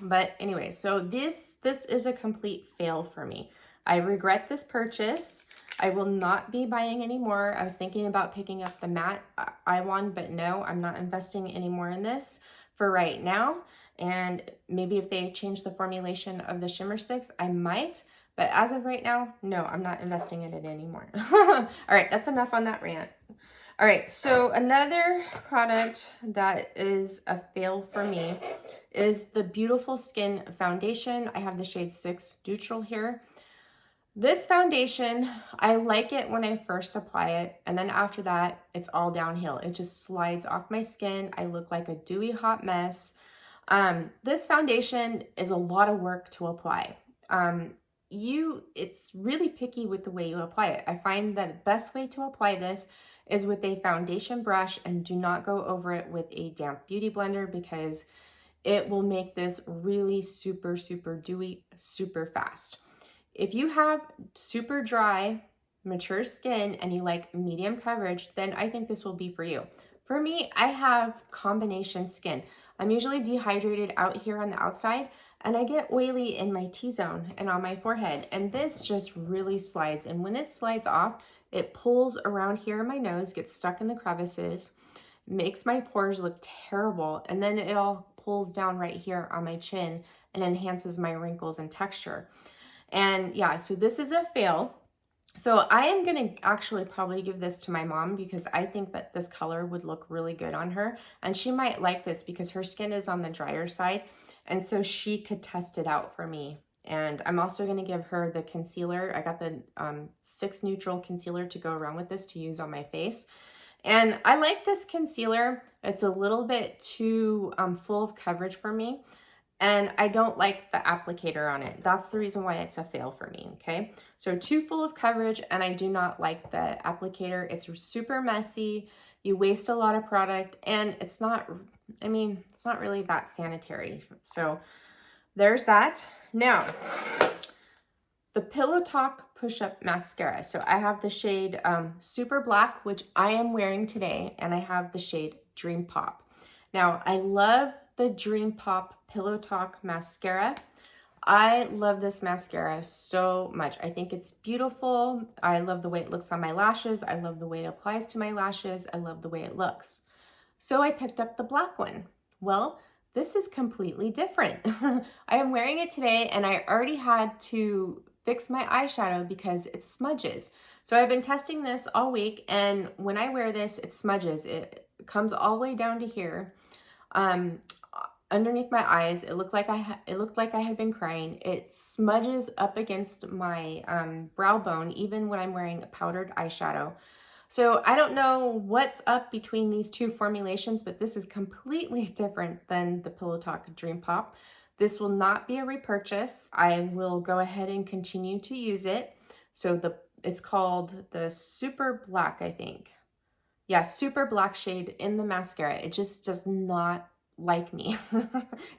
But anyway, so this is a complete fail for me. I regret this purchase. I will not be buying any more. I was thinking about picking up the matte eye wand, but no, I'm not investing any more in this for right now. And maybe if they change the formulation of the shimmer sticks, I might. But as of right now, no, I'm not investing in it anymore. All right, that's enough on that rant. All right, so another product that is a fail for me is the Beautiful Skin Foundation. I have the shade 6 Neutral here. This foundation, I like it when I first apply it, and then after that, it's all downhill. It just slides off my skin. I look like a dewy hot mess. This foundation is a lot of work to apply. It's really picky with the way you apply it. I find that the best way to apply this is with a foundation brush, and do not go over it with a damp beauty blender because it will make this really super, super dewy, super fast. If you have super dry, mature skin and you like medium coverage, then I think this will be for you. For me, I have combination skin. I'm usually dehydrated out here on the outside, and I get oily in my T-zone and on my forehead, and this just really slides. And when it slides off, it pulls around here in my nose, gets stuck in the crevices, makes my pores look terrible, and then it all pulls down right here on my chin and enhances my wrinkles and texture. And yeah, so this is a fail. So I am gonna actually probably give this to my mom because I think that this color would look really good on her, and she might like this because her skin is on the drier side, and so she could test it out for me. And I'm also gonna give her the concealer. I got the 6 Neutral concealer to go around with this to use on my face. And I like this concealer. It's a little bit too full of coverage for me. And I don't like the applicator on it. That's the reason why it's a fail for me, okay? So too full of coverage, and I do not like the applicator. It's super messy. You waste a lot of product, and it's not really that sanitary. So there's that. Now, the Pillow Talk Push-Up Mascara. So I have the shade Super Black, which I am wearing today, and I have the shade Dream Pop. Now, I love the Dream Pop Pillow Talk Mascara. I love this mascara so much. I think it's beautiful. I love the way it looks on my lashes. I love the way it applies to my lashes. I love the way it looks. So I picked up the black one. Well, this is completely different. I am wearing it today, and I already had to fix my eyeshadow because it smudges. So I've been testing this all week, and when I wear this, it smudges. It comes all the way down to here. Underneath my eyes, it looked like I had been crying. It smudges up against my brow bone, even when I'm wearing a powdered eyeshadow. So I don't know what's up between these two formulations, but this is completely different than the Pillow Talk Dream Pop. This will not be a repurchase. I will go ahead and continue to use it. So it's called the Super Black, I think. Yeah, Super Black shade in the mascara. It just does not like me.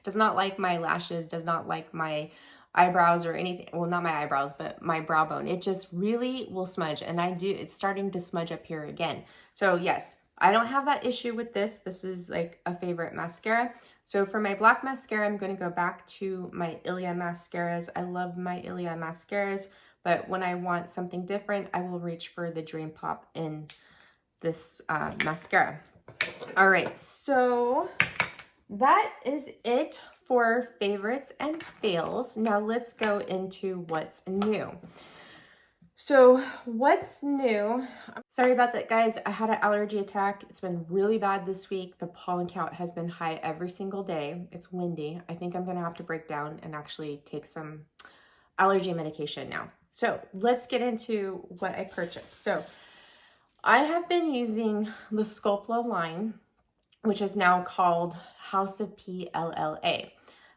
Does not like my lashes, does not like my eyebrows or anything. Well, not my eyebrows, but my brow bone. It just really will smudge, and it's starting to smudge up here again. So yes, I don't have that issue with this. This is like a favorite mascara. So for my black mascara, I'm going to go back to my Ilia mascaras. I love my Ilia mascaras, but when I want something different, I will reach for the Dream Pop in this mascara. All right, so that is it for favorites and fails. Now let's go into what's new. So what's new? Sorry about that, guys. I had an allergy attack. It's been really bad this week. The pollen count has been high every single day. It's windy. I think I'm gonna have to break down and actually take some allergy medication now. So let's get into what I purchased. So I have been using the Sculptra line, which is now called House of PLLA.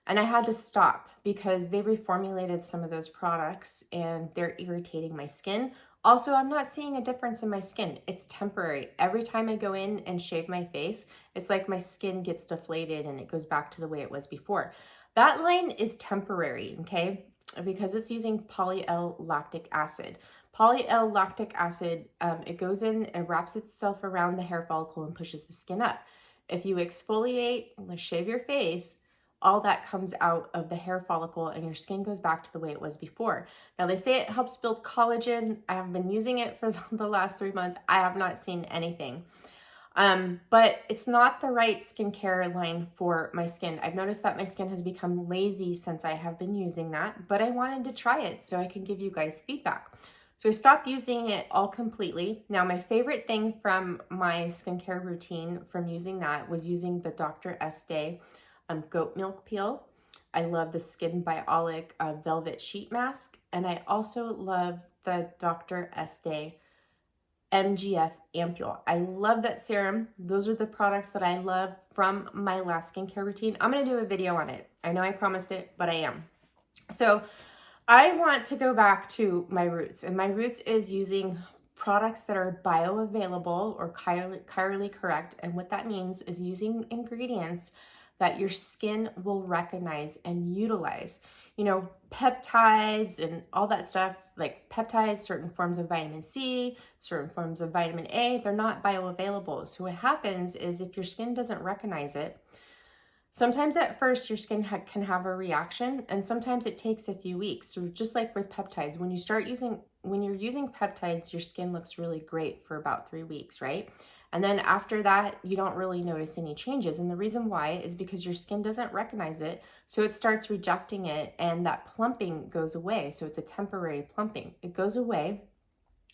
And I had to stop because they reformulated some of those products and they're irritating my skin. Also, I'm not seeing a difference in my skin. It's temporary. Every time I go in and shave my face, it's like my skin gets deflated and it goes back to the way it was before. That line is temporary, okay? Because it's using poly-L-lactic acid. Poly-L-lactic acid, it goes in, it wraps itself around the hair follicle and pushes the skin up. If you exfoliate, shave your face, all that comes out of the hair follicle and your skin goes back to the way it was before. Now they say it helps build collagen. I have been using it for the last 3 months. I have not seen anything. But it's not the right skincare line for my skin. I've noticed that my skin has become lazy since I have been using that, but I wanted to try it so I can give you guys feedback. So I stopped using it all completely. Now my favorite thing from my skincare routine from using that was using the Dr. Estee goat milk peel. I love the Skin Biolic Velvet Sheet Mask. And I also love the Dr. Estee MGF Ampule. I love that serum. Those are the products that I love from my last skincare routine. I'm going to do a video on it. I know I promised it, but I am. So I want to go back to my roots, and my roots is using products that are bioavailable or chirally correct. And what that means is using ingredients that your skin will recognize and utilize. You know, peptides and all that stuff, like peptides, certain forms of vitamin C, certain forms of vitamin A, they're not bioavailable. So what happens is if your skin doesn't recognize it, sometimes at first your skin can have a reaction, and sometimes it takes a few weeks. So just like with peptides, when you're using peptides, your skin looks really great for about 3 weeks, right? And then after that, you don't really notice any changes. And the reason why is because your skin doesn't recognize it. So it starts rejecting it, and that plumping goes away. So it's a temporary plumping. It goes away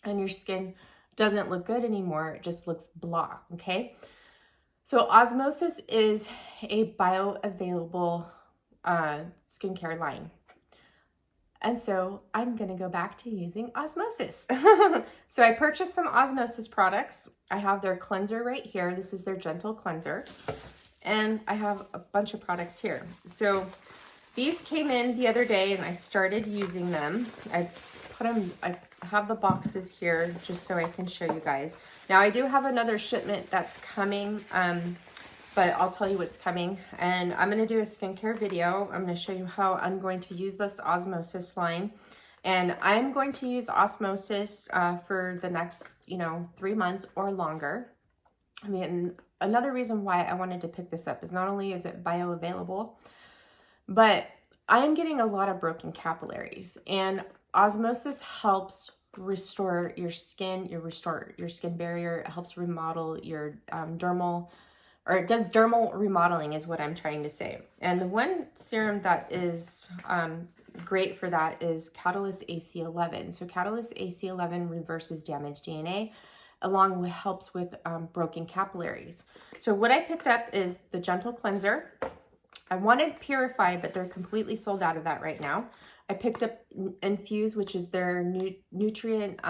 and your skin doesn't look good anymore. It just looks blah, okay? So Osmosis is a bioavailable skincare line. And so I'm going to go back to using Osmosis. So I purchased some Osmosis products. I have their cleanser right here. This is their gentle cleanser. And I have a bunch of products here. So these came in the other day and I started using them. I have the boxes here just so I can show you guys. Now I do have another shipment that's coming, but I'll tell you what's coming. And I'm going to do a skincare video. I'm going to show you how I'm going to use this Osmosis line. And I'm going to use Osmosis for the next, 3 months or longer. I mean, another reason why I wanted to pick this up is not only is it bioavailable, but I am getting a lot of broken capillaries. And Osmosis helps restore your skin, restore your skin barrier. It helps remodel your it does dermal remodeling is what I'm trying to say. And the one serum that is great for that is Catalyst AC11. So Catalyst AC11 reverses damaged DNA along with helps with broken capillaries. So what I picked up is the Gentle Cleanser. I wanted Purify, but they're completely sold out of that right now. I picked up Infuse, which is their nutrient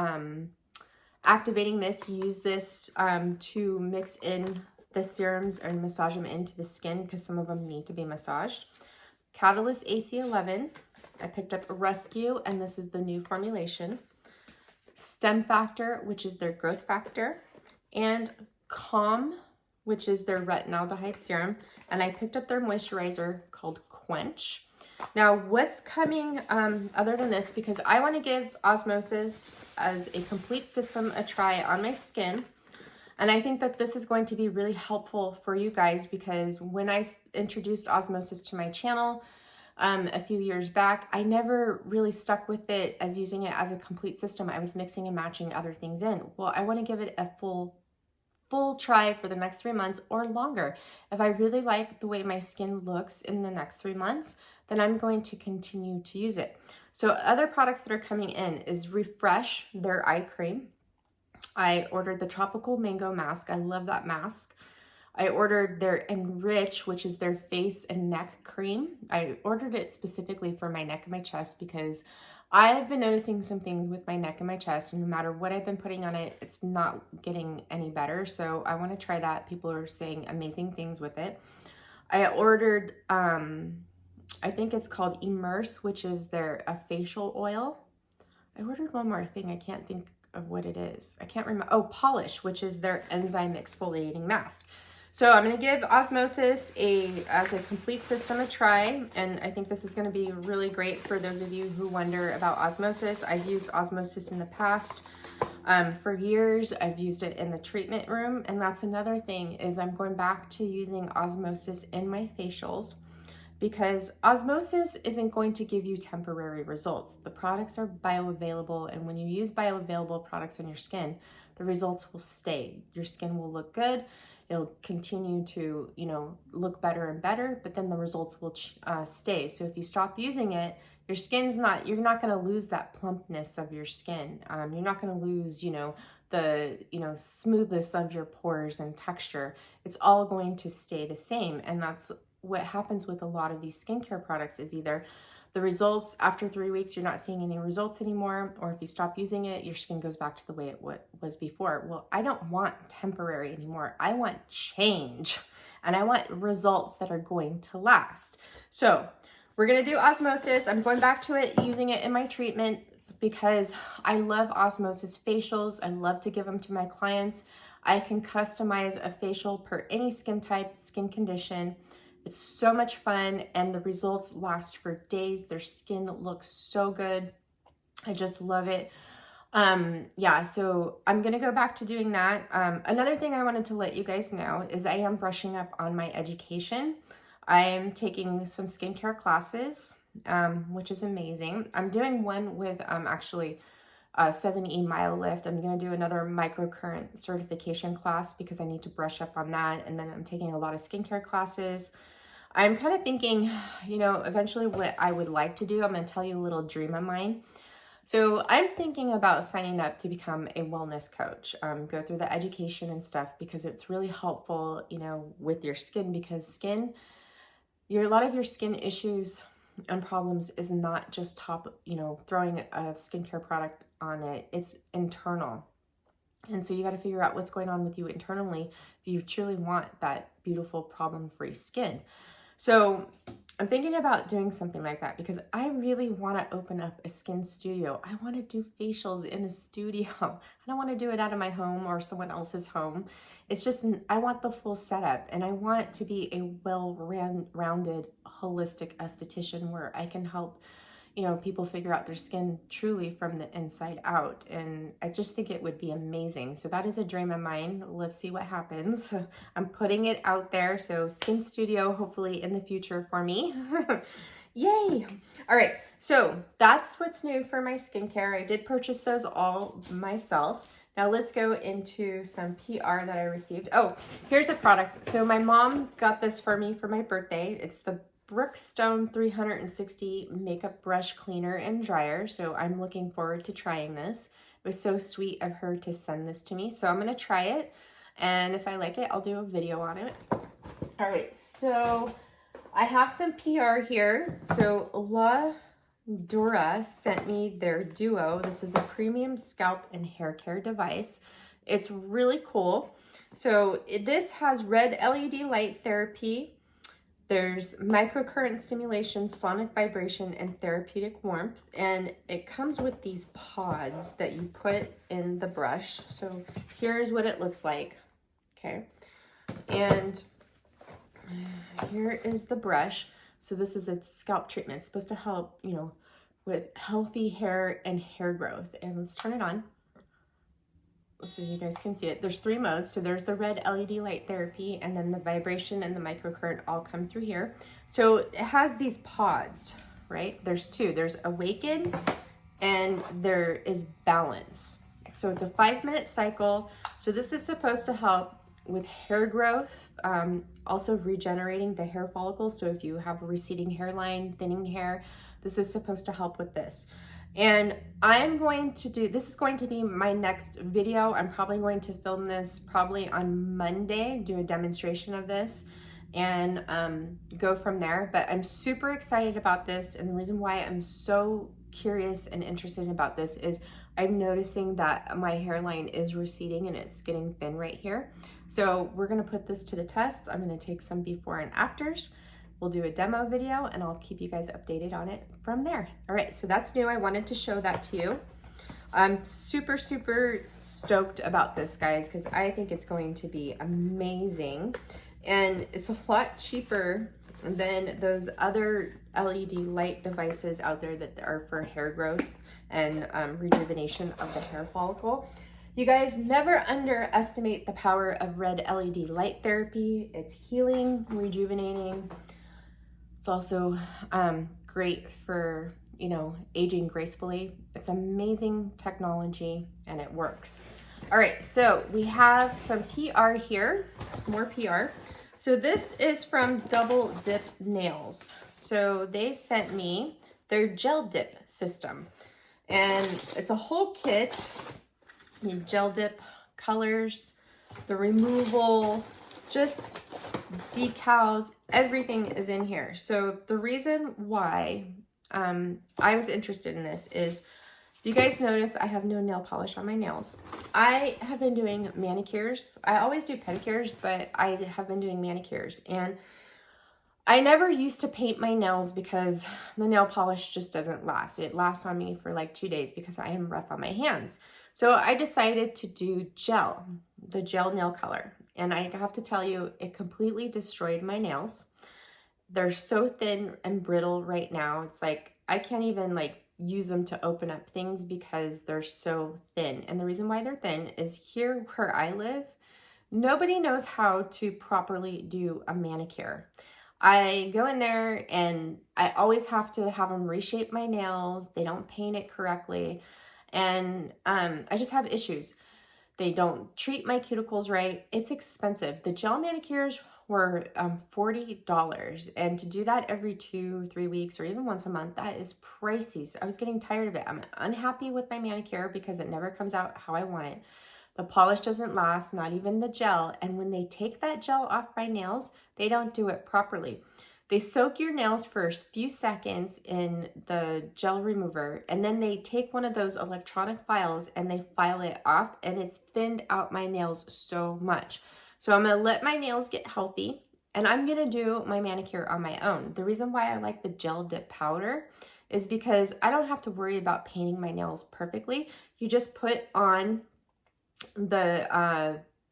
activating mist. You use this to mix in the serums and massage them into the skin because some of them need to be massaged. Catalyst AC11. I picked up Rescue, and this is the new formulation. Stem Factor, which is their growth factor, and Calm, which is their retinaldehyde serum. And I picked up their moisturizer called Quench. Now, what's coming other than this, because I want to give Osmosis as a complete system a try on my skin. And I think that this is going to be really helpful for you guys because when I introduced Osmosis to my channel a few years back, I never really stuck with it as using it as a complete system. I was mixing and matching other things in. Well, I want to give it a full try for the next 3 months or longer. If I really like the way my skin looks in the next 3 months, then I'm going to continue to use it. So other products that are coming in is Refresh, their eye cream. I ordered the Tropical Mango Mask. I love that mask. I ordered their Enrich, which is their face and neck cream. I ordered it specifically for my neck and my chest because I've been noticing some things with my neck and my chest, and no matter what I've been putting on it, it's not getting any better. So I want to try that. People are saying amazing things with it. I ordered I think it's called Immerse, which is a facial oil. I ordered one more thing. I can't think of what it is. I can't remember. Oh, Polish, which is their enzyme exfoliating mask. So I'm going to give Osmosis as a complete system a try, and I think this is going to be really great for those of you who wonder about Osmosis. I've used Osmosis in the past for years. I've used it in the treatment room, and that's another thing is I'm going back to using Osmosis in my facials because Osmosis isn't going to give you temporary results. The products are bioavailable, and when you use bioavailable products on your skin, the results will stay. Your skin will look good. It'll continue to, look better and better, but then the results will stay. So if you stop using it, you're not going to lose that plumpness of your skin. You're not going to lose, the, smoothness of your pores and texture. It's all going to stay the same. And that's what happens with a lot of these skincare products is either the results after 3 weeks, you're not seeing any results anymore, or if you stop using it, your skin goes back to the way it was before. Well, I don't want temporary anymore. I want change, and I want results that are going to last. So we're going to do Osmosis. I'm going back to it, using it in my treatment because I love Osmosis facials. I love to give them to my clients. I can customize a facial per any skin type, skin condition. It's so much fun, and the results last for days. Their skin looks so good. I just love it. Yeah, so I'm going to go back to doing that. Another thing I wanted to let you guys know is I am brushing up on my education. I am taking some skincare classes, which is amazing. I'm doing one with actually 7E Mile Lift. I'm going to do another microcurrent certification class because I need to brush up on that. And then I'm taking a lot of skincare classes. I'm kind of thinking, eventually what I would like to do, I'm going to tell you a little dream of mine. So I'm thinking about signing up to become a wellness coach, go through the education and stuff because it's really helpful, with your skin because a lot of your skin issues and problems is not just throwing a skincare product on it. It's internal. And so you got to figure out what's going on with you internally if you truly want that beautiful problem-free skin. So I'm thinking about doing something like that because I really want to open up a skin studio. I want to do facials in a studio. I don't want to do it out of my home or someone else's home. It's just, I want the full setup, and I want to be a well-rounded, holistic esthetician where I can help people figure out their skin truly from the inside out. And I just think it would be amazing. So that is a dream of mine. Let's see what happens. I'm putting it out there. So skin studio, hopefully in the future for me. Yay. All right. So that's what's new for my skincare. I did purchase those all myself. Now let's go into some PR that I received. Oh, here's a product. So my mom got this for me for my birthday. It's the Brookstone 360 makeup brush cleaner and dryer. So I'm looking forward to trying this. It was so sweet of her to send this to me. So I'm going to try it. And if I like it, I'll do a video on it. All right. So I have some PR here. So La Dora sent me their Duo. This is a premium scalp and hair care device. It's really cool. So this has red LED light therapy. There's microcurrent stimulation, sonic vibration, and therapeutic warmth. And it comes with these pods that you put in the brush. So here's what it looks like. Okay. And here is the brush. So this is a scalp treatment. It's supposed to help, with healthy hair and hair growth. And let's turn it on so you guys can see it. There's 3 modes. So there's the red LED light therapy, and then the vibration and the microcurrent all come through here. So it has these pods, right? There's 2. There's Awaken and there is Balance. So it's a 5-minute cycle. So this is supposed to help with hair growth, also regenerating the hair follicles. So if you have a receding hairline, thinning hair, this is supposed to help with this. And this is going to be my next video. I'm probably going to film this probably on Monday, do a demonstration of this, and go from there. But I'm super excited about this. And the reason why I'm so curious and interested about this is I'm noticing that my hairline is receding and it's getting thin right here. So we're going to put this to the test. I'm going to take some before and afters we'll do a demo video and I'll keep you guys updated on it from there. All right, so that's new. I wanted to show that to you. I'm super, super stoked about this, guys, because I think it's going to be amazing. And it's a lot cheaper than those other LED light devices out there that are for hair growth and rejuvenation of the hair follicle. You guys never underestimate the power of red LED light therapy. It's healing, rejuvenating. It's also great for, you know, aging gracefully. It's amazing technology and it works. All right, so we have some PR here, more PR. So this is from Double Dip Nails. So they sent me their gel dip system. And it's a whole kit. You gel dip colors, the removal, just decals, everything is in here. So the reason why I was interested in this is, you guys notice I have no nail polish on my nails. I have been doing manicures. I always do pedicures, but I have been doing manicures. And I never used to paint my nails because the nail polish just doesn't last. It lasts on me for like 2 days because I am rough on my hands. So I decided to do gel, the gel nail color. And I have to tell you, it completely destroyed my nails. They're so thin and brittle right now. It's like, I can't even like use them to open up things because they're so thin. And the reason why they're thin is here where I live, nobody knows how to properly do a manicure. I go in there and I always have to have them reshape my nails. They don't paint it correctly. And I just have issues. They don't treat my cuticles right. It's expensive. The gel manicures were $40. And to do that every 2-3 weeks or even once a month, that is pricey. So I was getting tired of it. I'm unhappy with my manicure because it never comes out how I want it. The polish doesn't last, not even the gel. And when they take that gel off my nails, they don't do it properly. They soak your nails for a few seconds in the gel remover, and then they take one of those electronic files and they file it off, and it's thinned out my nails so much. So I'm gonna let my nails get healthy, and I'm gonna do my manicure on my own. The reason why I like the gel dip powder is because I don't have to worry about painting my nails perfectly. You just put on the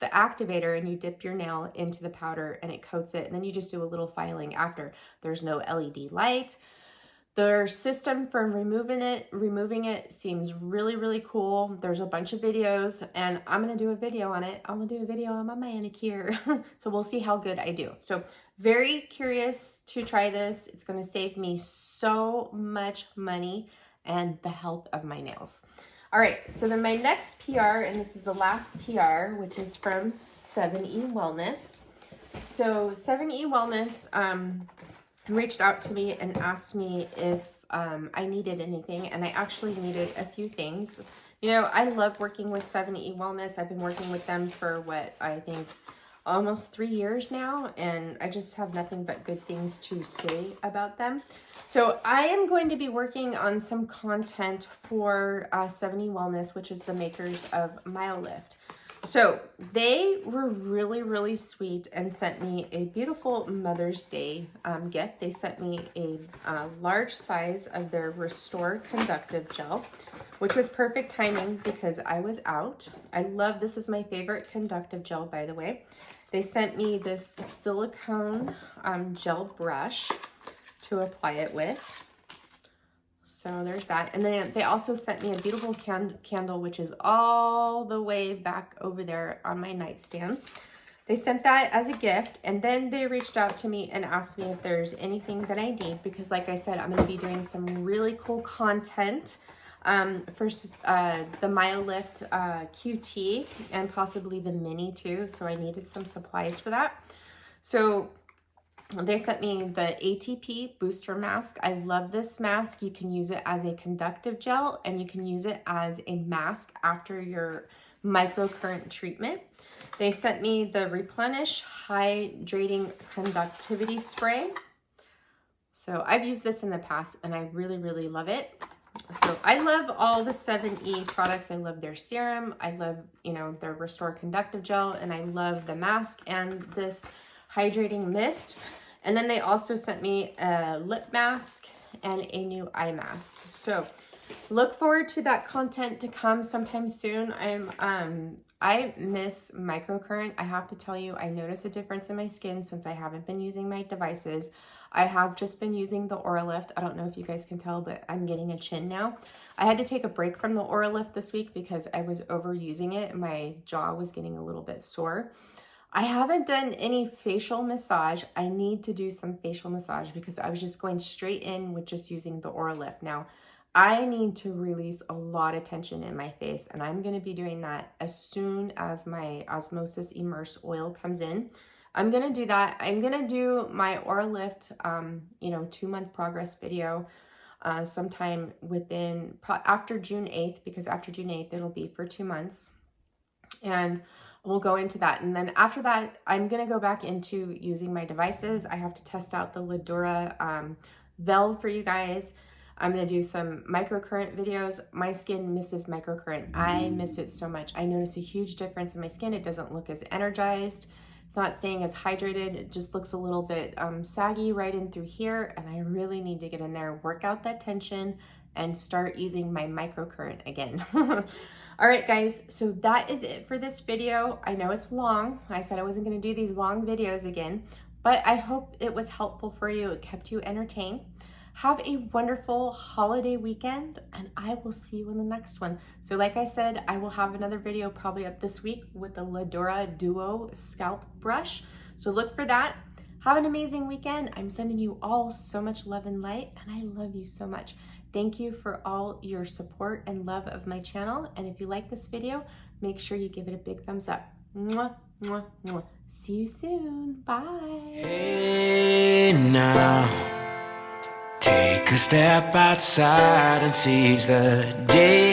activator and you dip your nail into the powder and it coats it, and then you just do a little filing after. There's no LED light. Their system for removing it seems really, really cool. There's a bunch of videos and I'm gonna do a video on it. I'm gonna do a video on my manicure. So we'll see how good I do. So very curious to try this. It's gonna save me so much money and the health of my nails. All right, so then my next PR, and this is the last PR, which is from 7E Wellness. So 7E Wellness reached out to me and asked me if I needed anything, and I actually needed a few things. You know, I love working with 7E Wellness. I've been working with them for what, I think almost 3 years now, and I just have nothing but good things to say about them. So I am going to be working on some content for 7E Wellness, which is the makers of MyoLift. So they were really, really sweet and sent me a beautiful Mother's Day gift. They sent me a large size of their Restore Conductive Gel, which was perfect timing because I was out. I love, this is my favorite conductive gel, by the way. They sent me this silicone gel brush to apply it with. So there's that. And then they also sent me a beautiful candle, which is all the way back over there on my nightstand. They sent that as a gift, and then they reached out to me and asked me if there's anything that I need, because like I said, I'm going to be doing some really cool content for the MyoLift QT and possibly the Mini too. So I needed some supplies for that. So they sent me the ATP booster mask. I love this mask. You can use it as a conductive gel and you can use it as a mask after your microcurrent treatment. They sent me the Replenish Hydrating Conductivity Spray. So I've used this in the past and I really, really love it. So I love all the 7E products. I love their serum. I love, you know, their Restore Conductive Gel, and I love the mask and this hydrating mist. And then they also sent me a lip mask and a new eye mask. So look forward to that content to come sometime soon. I miss microcurrent. I have to tell you, I notice a difference in my skin since I haven't been using my devices. I have just been using the Oralift. I don't know if you guys can tell, but I'm getting a chin now. I had to take a break from the Oralift this week because I was overusing it. My jaw was getting a little bit sore. I haven't done any facial massage. I need to do some facial massage because I was just going straight in with just using the Oralift. Now, I need to release a lot of tension in my face, and I'm going to be doing that as soon as my Osmosis Immerse oil comes in. I'm going to do that. I'm going to do my Oralift, 2-month progress video sometime after June 8th, because after June 8th, it'll be for 2 months. And we'll go into that. And then after that, I'm going to go back into using my devices. I have to test out the Ladura Velve for you guys. I'm going to do some microcurrent videos. My skin misses microcurrent. I miss it so much. I notice a huge difference in my skin. It doesn't look as energized. It's not staying as hydrated. It just looks a little bit saggy right in through here. And I really need to get in there, work out that tension, and start using my microcurrent again. All right, guys, so that is it for this video. I know it's long. I said I wasn't going to do these long videos again, but I hope it was helpful for you. It kept you entertained. Have a wonderful holiday weekend, and I will see you in the next one. So like I said, I will have another video probably up this week with the Ladura Duo Scalp Brush. So look for that. Have an amazing weekend. I'm sending you all so much love and light, and I love you so much. Thank you for all your support and love of my channel. And if you like this video, make sure you give it a big thumbs up. Mwah, mwah, mwah. See you soon. Bye. Hey now, take a step outside and seize the day.